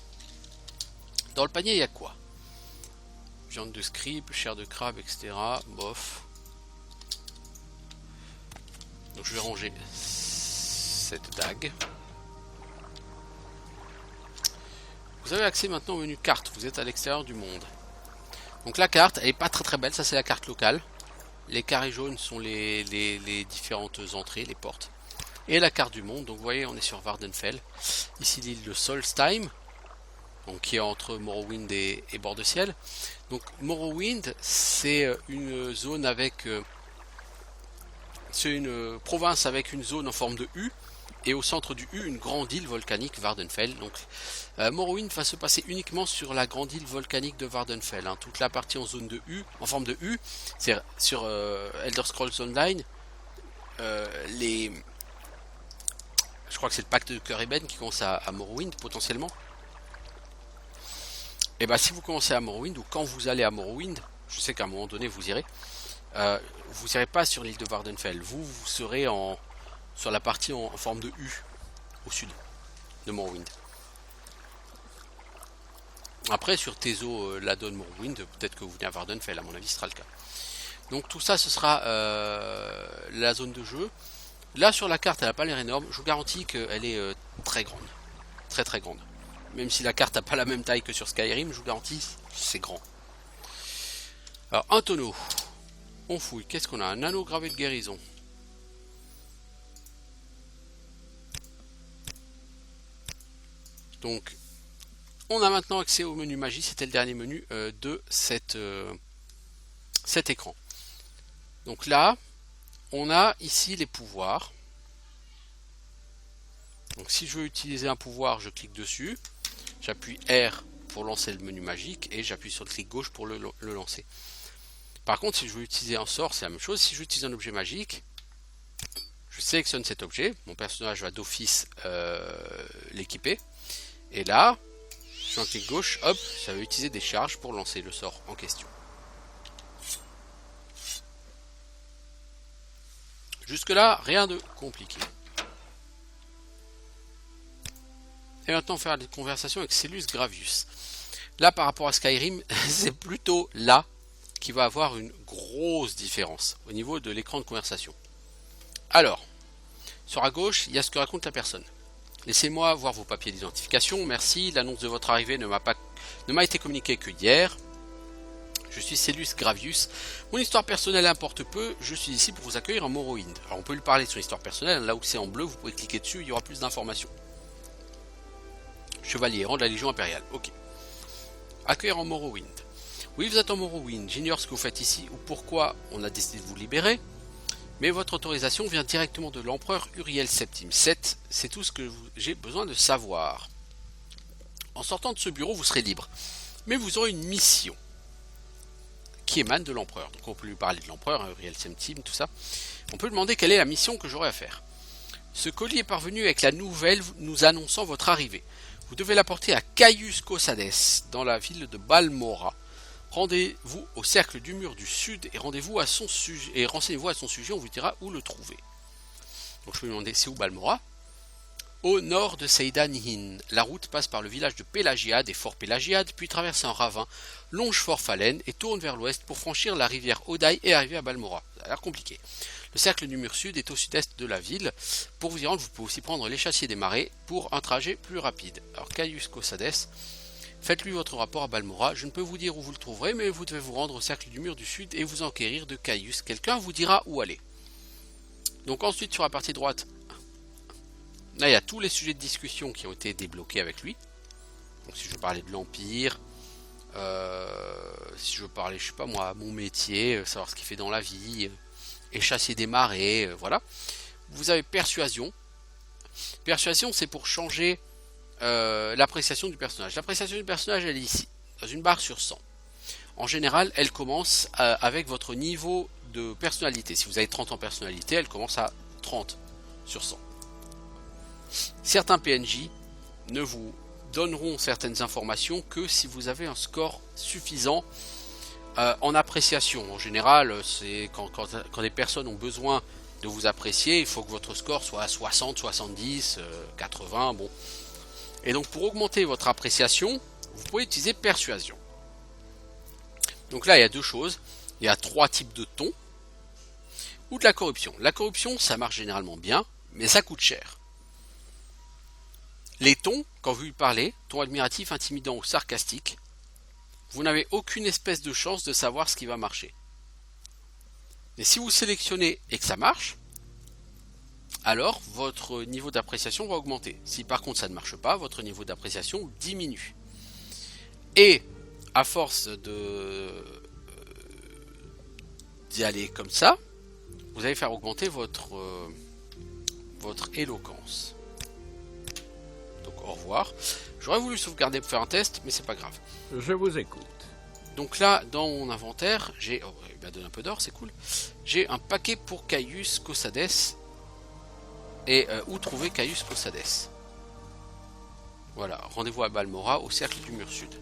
Dans le panier, il y a quoi? Viande de scribe, chair de crabe, etc. Bof. Donc je vais ranger cette dague. Vous avez accès maintenant au menu carte, vous êtes à l'extérieur du monde. Donc la carte, elle est pas très belle, ça c'est la carte locale. Les carrés jaunes sont les différentes entrées, les portes. Et la carte du monde, donc vous voyez on est sur Vardenfell. Ici l'île de Solstheim, donc qui est entre Morrowind et Bord de Ciel. Donc Morrowind c'est une zone avec... c'est une province avec une zone en forme de U. Et au centre du U, une grande île volcanique, Vardenfell. Donc, Morrowind va se passer uniquement sur la grande île volcanique de Vardenfell. Hein. Toute la partie en zone de U, en forme de U, c'est sur Elder Scrolls Online. Je crois que c'est le pacte de Cœur-Ébène qui commence à Morrowind potentiellement. Et bah, si vous commencez à Morrowind ou quand vous allez à Morrowind, je sais qu'à un moment donné vous irez. Vous n'irez pas sur l'île de Vardenfell. Vous serez sur la partie en forme de U au sud de Morrowind. Après sur Tezo, Ladon, Morrowind, peut-être que vous venez à Vardenfell, à mon avis ce sera le cas. Donc tout ça ce sera la zone de jeu. Là sur la carte elle n'a pas l'air énorme, je vous garantis qu'elle est très grande. Très très grande. Même si la carte n'a pas la même taille que sur Skyrim, je vous garantis c'est grand. Alors un tonneau. On fouille, qu'est-ce qu'on a? Un anneau gravé de guérison. Donc, on a maintenant accès au menu magie. C'était le dernier menu de cet écran. Donc là, on a ici les pouvoirs. Donc si je veux utiliser un pouvoir, je clique dessus, j'appuie R pour lancer le menu magique et j'appuie sur le clic gauche pour le lancer. Par contre, si je veux utiliser un sort, c'est la même chose. Si je veux utiliser un objet magique, je sélectionne cet objet, mon personnage va d'office l'équiper, et là, sur un clic gauche, hop, ça va utiliser des charges pour lancer le sort en question. Jusque là, rien de compliqué. Et maintenant, on va faire des conversations avec Cellus Gravius. Là, par rapport à Skyrim, c'est plutôt là qui va avoir une grosse différence au niveau de l'écran de conversation. Alors, sur à gauche, il y a ce que raconte la personne. Laissez-moi voir vos papiers d'identification, merci, l'annonce de votre arrivée ne m'a été communiquée que hier. Je suis Cellus Gravius, mon histoire personnelle importe peu, je suis ici pour vous accueillir en Morrowind. Alors on peut lui parler de son histoire personnelle, là où c'est en bleu, vous pouvez cliquer dessus, il y aura plus d'informations. Chevalier, rang de la Légion Impériale, ok. Accueillir en Morrowind. Oui, vous êtes en Morrowind, j'ignore ce que vous faites ici ou pourquoi on a décidé de vous libérer, mais votre autorisation vient directement de l'empereur Uriel Septime 7, c'est tout ce que j'ai besoin de savoir. En sortant de ce bureau, vous serez libre, mais vous aurez une mission qui émane de l'empereur. Donc on peut lui parler de l'empereur, Uriel Septime, tout ça. On peut demander quelle est la mission que j'aurai à faire. Ce colis est parvenu avec la nouvelle nous annonçant votre arrivée. Vous devez l'apporter à Caius Caussades, dans la ville de Balmora. Rendez-vous au cercle du mur du sud et renseignez-vous à son sujet, on vous dira où le trouver. Donc je peux lui demander c'est où Balmora. Au nord de Seyda-Nihin, la route passe par le village de Pélagiade et Fort Pélagiade, puis traverse un ravin, longe Fort Falen et tourne vers l'ouest pour franchir la rivière Odaï et arriver à Balmora. Ça a l'air compliqué. Le cercle du mur sud est au sud-est de la ville. Pour vous y rendre, vous pouvez aussi prendre l'échassier des marais pour un trajet plus rapide. Alors Caius Caussades, faites-lui votre rapport à Balmora. Je ne peux vous dire où vous le trouverez, mais vous devez vous rendre au cercle du mur du sud et vous enquérir de Caius. Quelqu'un vous dira où aller. Donc ensuite, sur la partie droite, là il y a tous les sujets de discussion qui ont été débloqués avec lui. Donc si je veux parler de l'Empire, si je veux parler, je sais pas moi, mon métier, savoir ce qu'il fait dans la vie, échasser des marées, voilà. Vous avez persuasion. Persuasion, c'est pour changer l'appréciation du personnage. L'appréciation du personnage, elle est ici, dans une barre sur 100. En général, elle commence avec votre niveau de personnalité. Si vous avez 30 en personnalité, elle commence à 30 sur 100. Certains PNJ ne vous donneront certaines informations que si vous avez un score suffisant en appréciation. En général, c'est quand les personnes ont besoin de vous apprécier, il faut que votre score soit à 60, 70, 80, bon. Et donc pour augmenter votre appréciation, vous pouvez utiliser persuasion. Donc là, il y a deux choses. Il y a 3 types de tons ou de la corruption. La corruption, ça marche généralement bien, mais ça coûte cher. Les tons, quand vous lui parlez, ton admiratif, intimidant ou sarcastique, vous n'avez aucune espèce de chance de savoir ce qui va marcher. Et si vous sélectionnez et que ça marche, alors votre niveau d'appréciation va augmenter. Si par contre ça ne marche pas, votre niveau d'appréciation diminue. Et à force d'y aller comme ça, vous allez faire augmenter votre éloquence. Donc au revoir. J'aurais voulu sauvegarder pour faire un test, mais c'est pas grave. Je vous écoute. Donc là, dans mon inventaire, j'ai... Oh, il m'a donné un peu d'or, c'est cool. J'ai un paquet pour Caius Caussades. Et où trouver Caius Caussades? Voilà, rendez-vous à Balmora, au cercle du mur sud.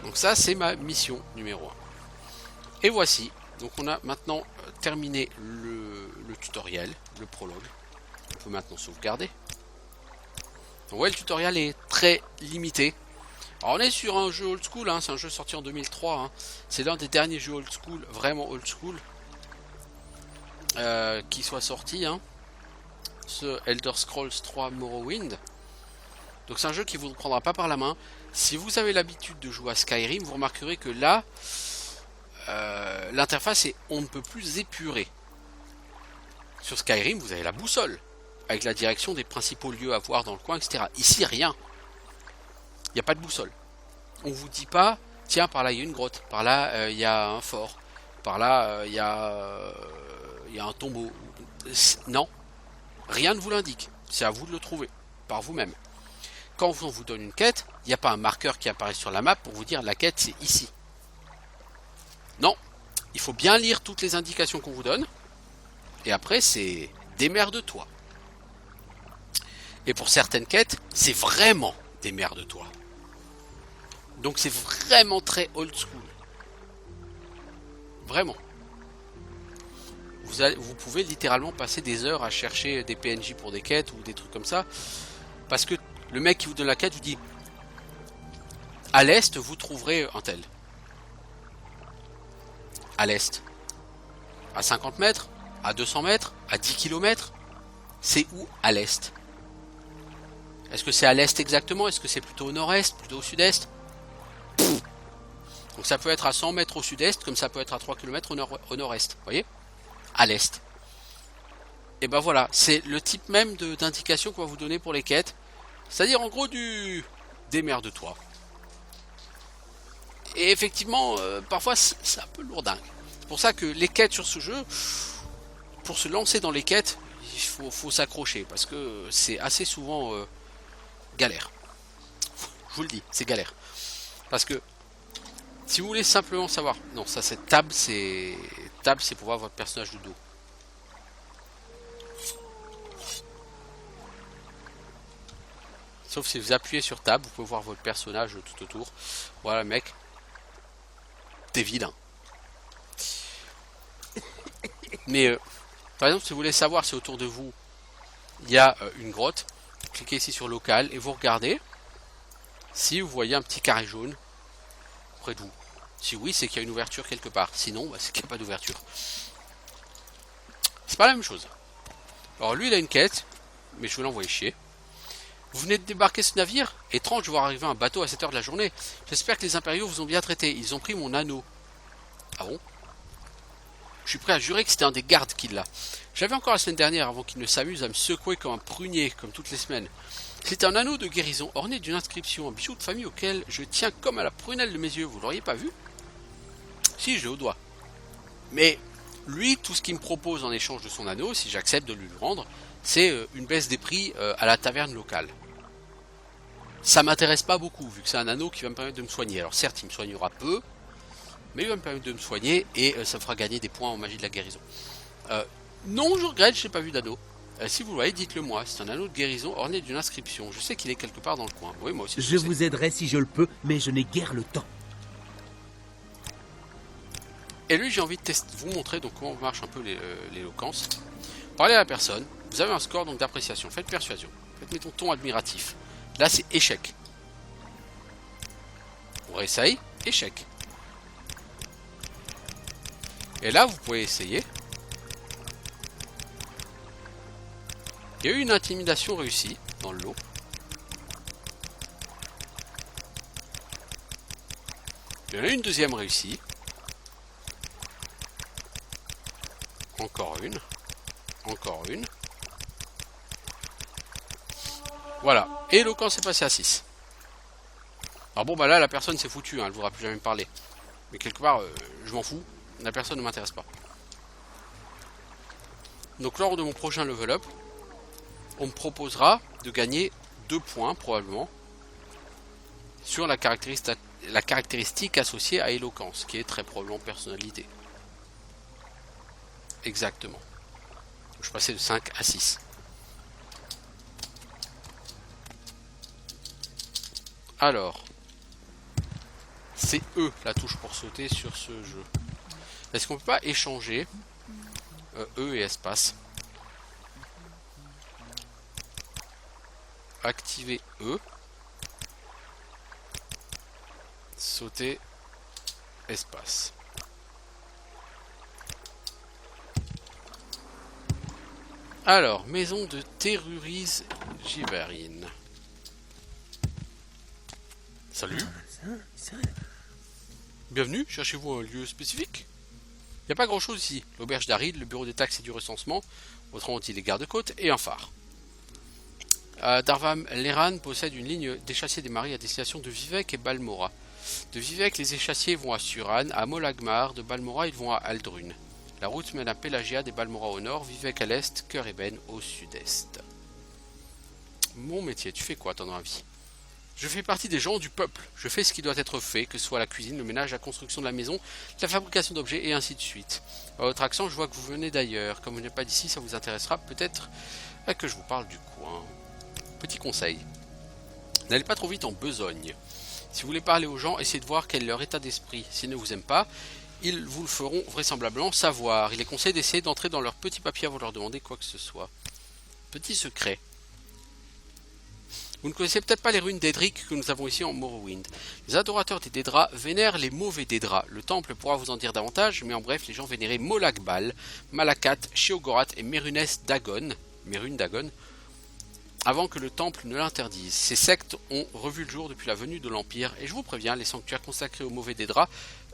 Donc ça, c'est ma mission numéro 1. Et voici, donc on a maintenant terminé le tutoriel, le prologue. On peut maintenant sauvegarder. Donc ouais, le tutoriel est très limité. Alors on est sur un jeu old school, hein, c'est un jeu sorti en 2003. Hein. C'est l'un des derniers jeux old school, vraiment old school, qui soit sorti. Hein. Ce Elder Scrolls 3 Morrowind. Donc c'est un jeu qui vous ne prendra pas par la main. Si vous avez l'habitude de jouer à Skyrim, vous remarquerez que là, l'interface est on ne peut plus épurée. Sur Skyrim, vous avez la boussole, avec la direction des principaux lieux à voir dans le coin, etc. Ici, rien. Il n'y a pas de boussole. On vous dit pas, tiens, par là il y a une grotte, par là il y a un fort, par là il y a un tombeau. Non, Rien ne vous l'indique. C'est à vous de le trouver, par vous-même. Quand on vous donne une quête, il n'y a pas un marqueur qui apparaît sur la map pour vous dire la quête c'est ici. Non, il faut bien lire toutes les indications qu'on vous donne. Et après c'est démerde-toi. Et pour certaines quêtes, c'est vraiment démerde-toi. Donc c'est vraiment très old school. Vraiment. Vous pouvez littéralement passer des heures à chercher des PNJ pour des quêtes ou des trucs comme ça. Parce que le mec qui vous donne la quête vous dit à l'est vous trouverez un tel. À l'est. À 50 mètres, à 200 mètres, à 10 km. C'est où à l'est? Est-ce que c'est à l'est exactement? Est-ce que c'est plutôt au nord-est? Plutôt au sud-est? Donc ça peut être à 100 mètres au sud-est, comme ça peut être à 3 km au nord-est. Vous voyez? À l'est. Et ben voilà, c'est le type même d'indication qu'on va vous donner pour les quêtes. C'est-à-dire en gros du démerde-toi. Et effectivement, parfois c'est un peu lourdingue. C'est pour ça que les quêtes sur ce jeu, pour se lancer dans les quêtes, il faut s'accrocher. Parce que c'est assez souvent galère. Je vous le dis, c'est galère. Parce que si vous voulez simplement savoir... Non, ça c'est table, c'est pour voir votre personnage de dos. Sauf si vous appuyez sur tab, vous pouvez voir votre personnage tout autour. Voilà mec, t'es vide. Hein. Mais par exemple, si vous voulez savoir si autour de vous il y a une grotte, cliquez ici sur local et vous regardez si vous voyez un petit carré jaune près de vous. Si oui, c'est qu'il y a une ouverture quelque part. Sinon, bah, c'est qu'il n'y a pas d'ouverture. C'est pas la même chose. Alors lui, il a une quête, mais je vais l'envoyer chier. Vous venez de débarquer ce navire? Étrange de voir arriver un bateau à cette heure de la journée. J'espère que les impériaux vous ont bien traité. Ils ont pris mon anneau. Ah bon? Je suis prêt à jurer que c'était un des gardes qui l'a. J'avais encore la semaine dernière avant qu'il ne s'amuse à me secouer comme un prunier, comme toutes les semaines. C'est un anneau de guérison orné d'une inscription, un bijou de famille auquel je tiens comme à la prunelle de mes yeux. Vous l'auriez pas vu? Si, je l'ai au doigt. Mais lui, tout ce qu'il me propose en échange de son anneau, si j'accepte de lui le rendre, c'est une baisse des prix à la taverne locale. Ça m'intéresse pas beaucoup, vu que c'est un anneau qui va me permettre de me soigner. Alors certes, il me soignera peu, mais il va me permettre de me soigner et ça me fera gagner des points en magie de la guérison. Non, je regrette, je n'ai pas vu d'anneau. Si vous le voyez, dites-le moi. C'est un anneau de guérison orné d'une inscription. Je sais qu'il est quelque part dans le coin. Oui, moi aussi. Je vous aiderai si je le peux, mais je n'ai guère le temps. Et lui, j'ai envie de vous montrer donc comment marche un peu l'éloquence. Parlez à la personne. Vous avez un score donc d'appréciation. Faites persuasion. Faites mettons ton admiratif. Là, c'est échec. On réessaye. Échec. Et là, vous pouvez essayer. Il y a eu une intimidation réussie dans le lot. Il y en a une deuxième réussie. Encore une. Encore une. Voilà. Et l'éloquence est passé à 6. Alors bon, bah là, la personne s'est foutue. Hein, elle ne voudra plus jamais me parler. Mais quelque part, je m'en fous. La personne ne m'intéresse pas. Donc lors de mon prochain level up, on me proposera de gagner 2 points probablement sur la caractéristique associée à éloquence, qui est très probablement personnalité. Exactement. Donc, je passais de 5 à 6. Alors, c'est E la touche pour sauter sur ce jeu. Est-ce qu'on peut pas échanger E et espace? Activer E. Sauter espace. Alors, maison de Terrurise Giverine. Salut. Bienvenue, cherchez-vous un lieu spécifique? Il n'y a pas grand chose ici. L'auberge d'Arid, le bureau des taxes et du recensement, autrement dit les gardes-côtes, et un phare. Darvam Leran possède une ligne d'échassiers des maris à destination de Vivec et Balmora. De Vivec, les échassiers vont à Suran, à Molagmar, de Balmora, ils vont à Aldrun. La route mène à Pelagia, des Balmora au nord, Vivec à l'est, Cœur Eben au sud-est. Mon métier, tu fais quoi à ton avis? Je fais partie des gens du peuple. Je fais ce qui doit être fait, que ce soit la cuisine, le ménage, la construction de la maison, la fabrication d'objets et ainsi de suite. À votre accent, je vois que vous venez d'ailleurs. Comme vous n'êtes pas d'ici, ça vous intéressera peut-être que je vous parle du coin. Petit conseil. N'allez pas trop vite en besogne. Si vous voulez parler aux gens, essayez de voir quel est leur état d'esprit. S'ils ne vous aiment pas, ils vous le feront vraisemblablement savoir. Il est conseillé d'essayer d'entrer dans leur petit papier avant de leur demander quoi que ce soit. Petit secret. Vous ne connaissez peut-être pas les ruines d'Edric que nous avons ici en Morrowind. Les adorateurs des Daedra vénèrent les mauvais Daedra. Le temple pourra vous en dire davantage, mais en bref, les gens vénéraient Molag-Bal, Malakat, Sheogorath et Mérunès Dagon, avant que le temple ne l'interdise. Ces sectes ont revu le jour depuis la venue de l'Empire, et je vous préviens, les sanctuaires consacrés aux mauvais Daedra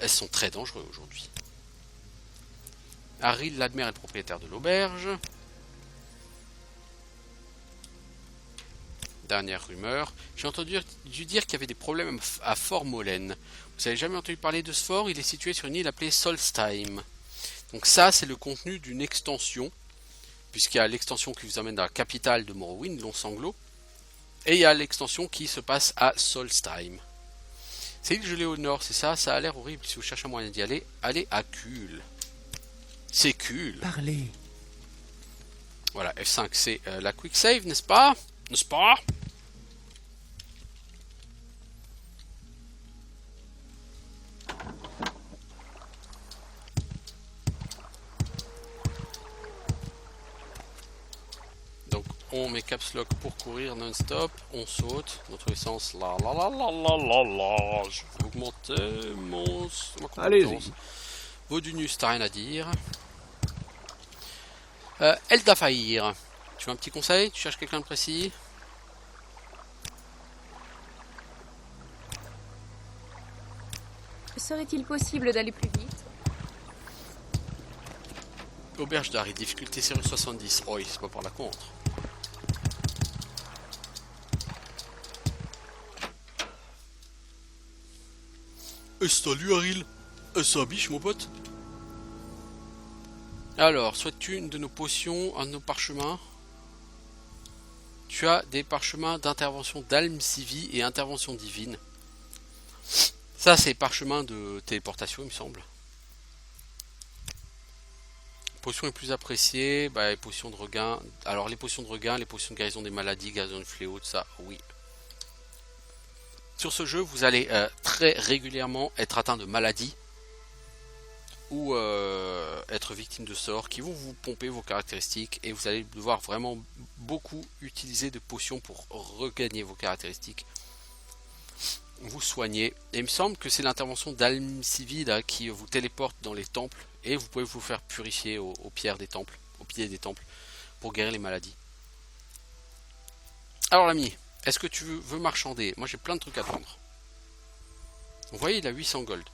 sont très dangereux aujourd'hui. Aril Ladmer est le propriétaire de l'auberge. Dernière rumeur, j'ai entendu dire qu'il y avait des problèmes à Fort Molen. Vous n'avez jamais entendu parler de ce fort? Il est situé sur une île appelée Solstheim. Donc ça, c'est le contenu d'une extension, puisqu'il y a l'extension qui vous amène dans la capitale de Morrowind, Lonsanglo, et il y a l'extension qui se passe à Solstheim. C'est l'île gelée au nord, c'est ça? Ça a l'air horrible. Si vous cherchez un moyen d'y aller, allez à Kuhl. C'est Kuhl. Parlez. Voilà, F5, c'est la quick save, n'est-ce pas? N'est-ce pas? Donc on met caps lock pour courir non-stop, on saute, notre essence là, je vais augmenter ma compétence. Allez-y. Vodunus, t'as rien à dire. Eldafaïr, tu veux un petit conseil? Tu cherches quelqu'un de précis? Serait-il possible d'aller plus vite? Auberge d'Ari, difficulté série 70. Oh, c'est pas par la contre. Salut Aril. C'est un biche mon pote. Alors, souhaites-tu une de nos potions, un de nos parchemins? Tu as des parchemins d'intervention d'Almsivi et intervention divine. Ça, c'est parchemin de téléportation, il me semble. Potions les plus appréciées, bah, les potions de regain. Alors, les potions de regain, les potions de guérison des maladies, guérison de fléau, tout ça, oui. Sur ce jeu, vous allez très régulièrement être atteint de maladies ou être victime de sorts qui vont vous pomper vos caractéristiques et vous allez devoir vraiment beaucoup utiliser de potions pour regagner vos caractéristiques, vous soigner. Et il me semble que c'est l'intervention d'Almsivi qui vous téléporte dans les temples et vous pouvez vous faire purifier aux pierres des temples, aux pieds des temples pour guérir les maladies. Alors l'ami, est-ce que tu veux marchander? Moi j'ai plein de trucs à te vendre. Vous voyez, il a 800 gold.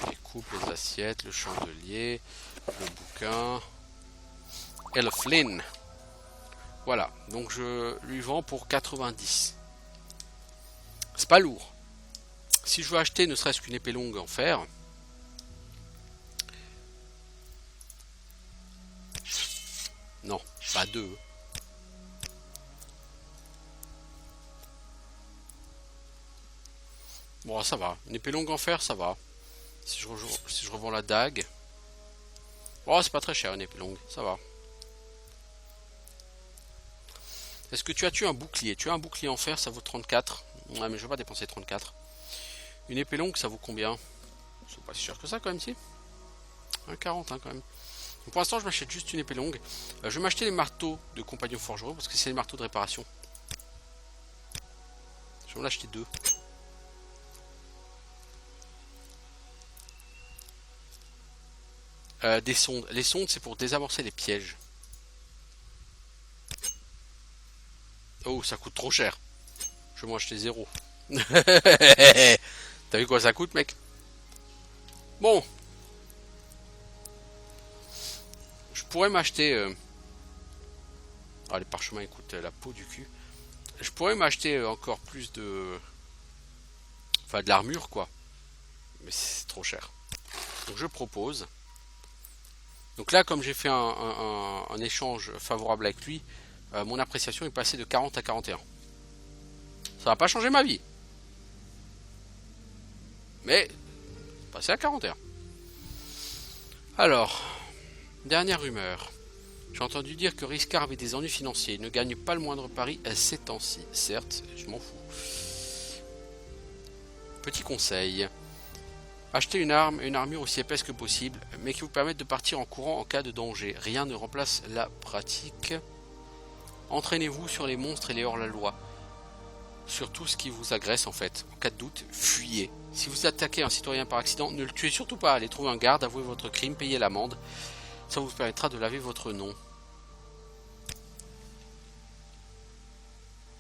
Les coupes, les assiettes, le chandelier, le bouquin et le flin. Voilà, donc je lui vends pour 90. C'est pas lourd. Si je veux acheter ne serait-ce qu'une épée longue en fer, non, pas deux. Bon, ça va. Une épée longue en fer, ça va. Si je revends la dague. Oh, c'est pas très cher une épée longue, ça va. Est-ce que tu as tué un bouclier? Tu as un bouclier en fer, ça vaut 34. Ouais, mais je veux pas dépenser 34. Une épée longue, ça vaut combien? C'est pas si cher que ça quand même, si. 1,40 hein, quand même. Donc, pour l'instant, je m'achète juste une épée longue. Je vais m'acheter les marteaux de compagnon forgeron parce que c'est les marteaux de réparation. Je vais en acheter 2. Des sondes. Les sondes, c'est pour désamorcer les pièges. Oh, ça coûte trop cher. Je vais m'en acheter 0. T'as vu quoi ça coûte, mec? Bon. Je pourrais m'acheter... Ah, les parchemins, ils coûtent la peau du cul. Je pourrais m'acheter encore plus de Enfin, de l'armure, quoi. Mais c'est trop cher. Donc je propose. Donc là, comme j'ai fait un échange favorable avec lui, mon appréciation est passée de 40 à 41. Ça va pas changer ma vie. Mais, passer à 41. Alors, dernière rumeur. J'ai entendu dire que Riscar avait des ennuis financiers. Il ne gagne pas le moindre pari à ces temps-ci. Certes, je m'en fous. Petit conseil. Achetez une arme et une armure aussi épaisse que possible, mais qui vous permettent de partir en courant en cas de danger. Rien ne remplace la pratique. Entraînez-vous sur les monstres et les hors-la-loi. Sur tout ce qui vous agresse en fait. En cas de doute, fuyez. Si vous attaquez un citoyen par accident, ne le tuez surtout pas. Allez trouver un garde, avouez votre crime, payez l'amende. Ça vous permettra de laver votre nom.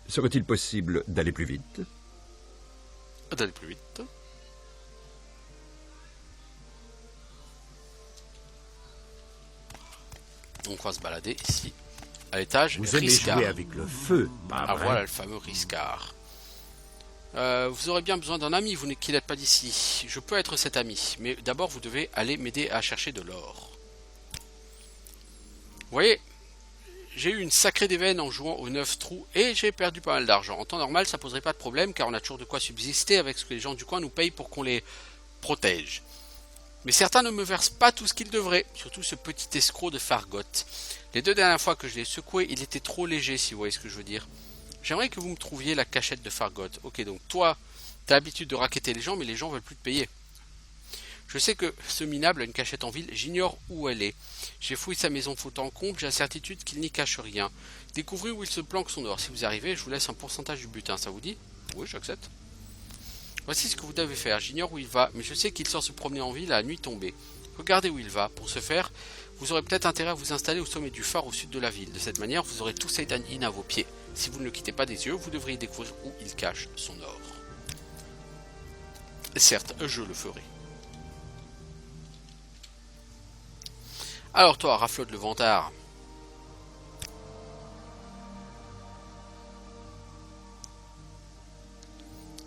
Serait-il possible d'aller plus vite? D'aller plus vite. On va se balader ici, à l'étage. Vous aimez jouer avec le feu, pas vrai? Voilà le fameux Riscar. Vous aurez bien besoin d'un ami, vous qui n'êtes pas d'ici. Je peux être cet ami, mais d'abord vous devez aller m'aider à chercher de l'or. Vous voyez, j'ai eu une sacrée déveine en jouant aux 9 trous et j'ai perdu pas mal d'argent. En temps normal, ça poserait pas de problème car on a toujours de quoi subsister avec ce que les gens du coin nous payent pour qu'on les protège. Mais certains ne me versent pas tout ce qu'ils devraient, surtout ce petit escroc de Fargot. Les 2 dernières fois que je l'ai secoué, il était trop léger si vous voyez ce que je veux dire. J'aimerais que vous me trouviez la cachette de Fargot. Ok, donc toi, t'as l'habitude de racketter les gens, mais les gens veulent plus te payer. Je sais que ce minable a une cachette en ville, j'ignore où elle est. J'ai fouillé sa maison faute en comble, j'ai la certitude qu'il n'y cache rien. Découvrez où il se planque son or. Si vous arrivez, je vous laisse un pourcentage du butin, ça vous dit? Oui, j'accepte. Voici ce que vous devez faire. J'ignore où il va, mais je sais qu'il sort se promener en ville à la nuit tombée. Regardez où il va. Pour ce faire, vous aurez peut-être intérêt à vous installer au sommet du phare au sud de la ville. De cette manière, vous aurez tout Seydan Inn à vos pieds. Si vous ne le quittez pas des yeux, vous devriez découvrir où il cache son or. Certes, je le ferai. Alors toi, Raflot le Vantard.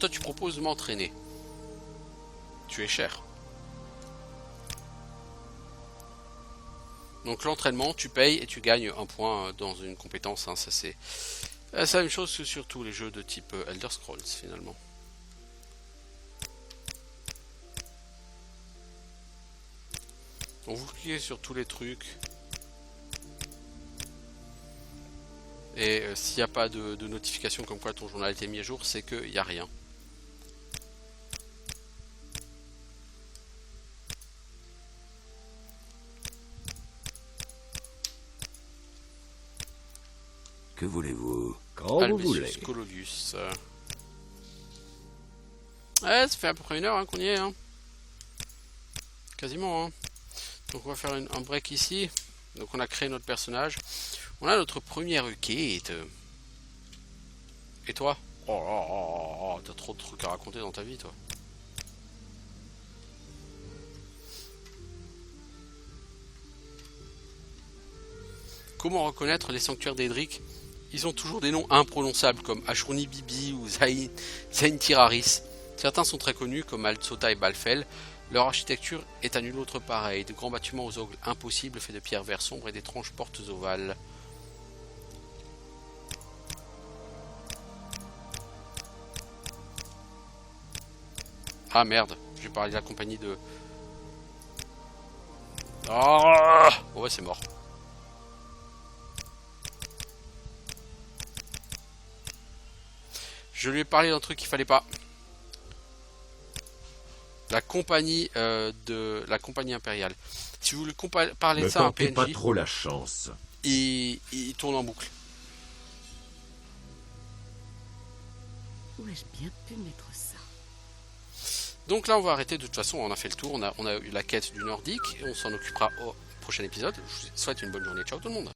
Toi, tu proposes de m'entraîner. Tu es cher. Donc l'entraînement, tu payes et tu gagnes un point dans une compétence. Hein, ça c'est la même chose que sur tous les jeux de type Elder Scrolls finalement. Donc vous cliquez sur tous les trucs. Et s'il n'y a pas de notification comme quoi ton journal a été mis à jour, c'est qu'il n'y a rien. Que voulez-vous? Quand vous voulez. Colodius. Ouais, ça fait à peu près 1 heure hein, qu'on y est. Hein. Quasiment. Hein. Donc on va faire un break ici. Donc on a créé notre personnage. On a notre première quête. Et toi? Oh, t'as trop de trucs à raconter dans ta vie, toi. Comment reconnaître les sanctuaires d'Edric? Ils ont toujours des noms imprononçables comme Ashrouni Bibi ou Zain Tiraris. Certains sont très connus comme Al-Sota et Balfel. Leur architecture est à nul autre pareil. De grands bâtiments aux angles impossibles faits de pierres vert sombre et d'étranges portes ovales. Ah merde, j'ai parlé de la compagnie de... Ah oh, ouais, c'est mort. Je lui ai parlé d'un truc qu'il fallait pas. La compagnie impériale. Si vous lui parlez de ça à un PNJ, pas trop la chance. Il tourne en boucle. Où ai-je bien pu mettre ça? Donc là on va arrêter, de toute façon on a fait le tour, on a eu la quête du Nordique et on s'en occupera au prochain épisode. Je vous souhaite une bonne journée, ciao tout le monde.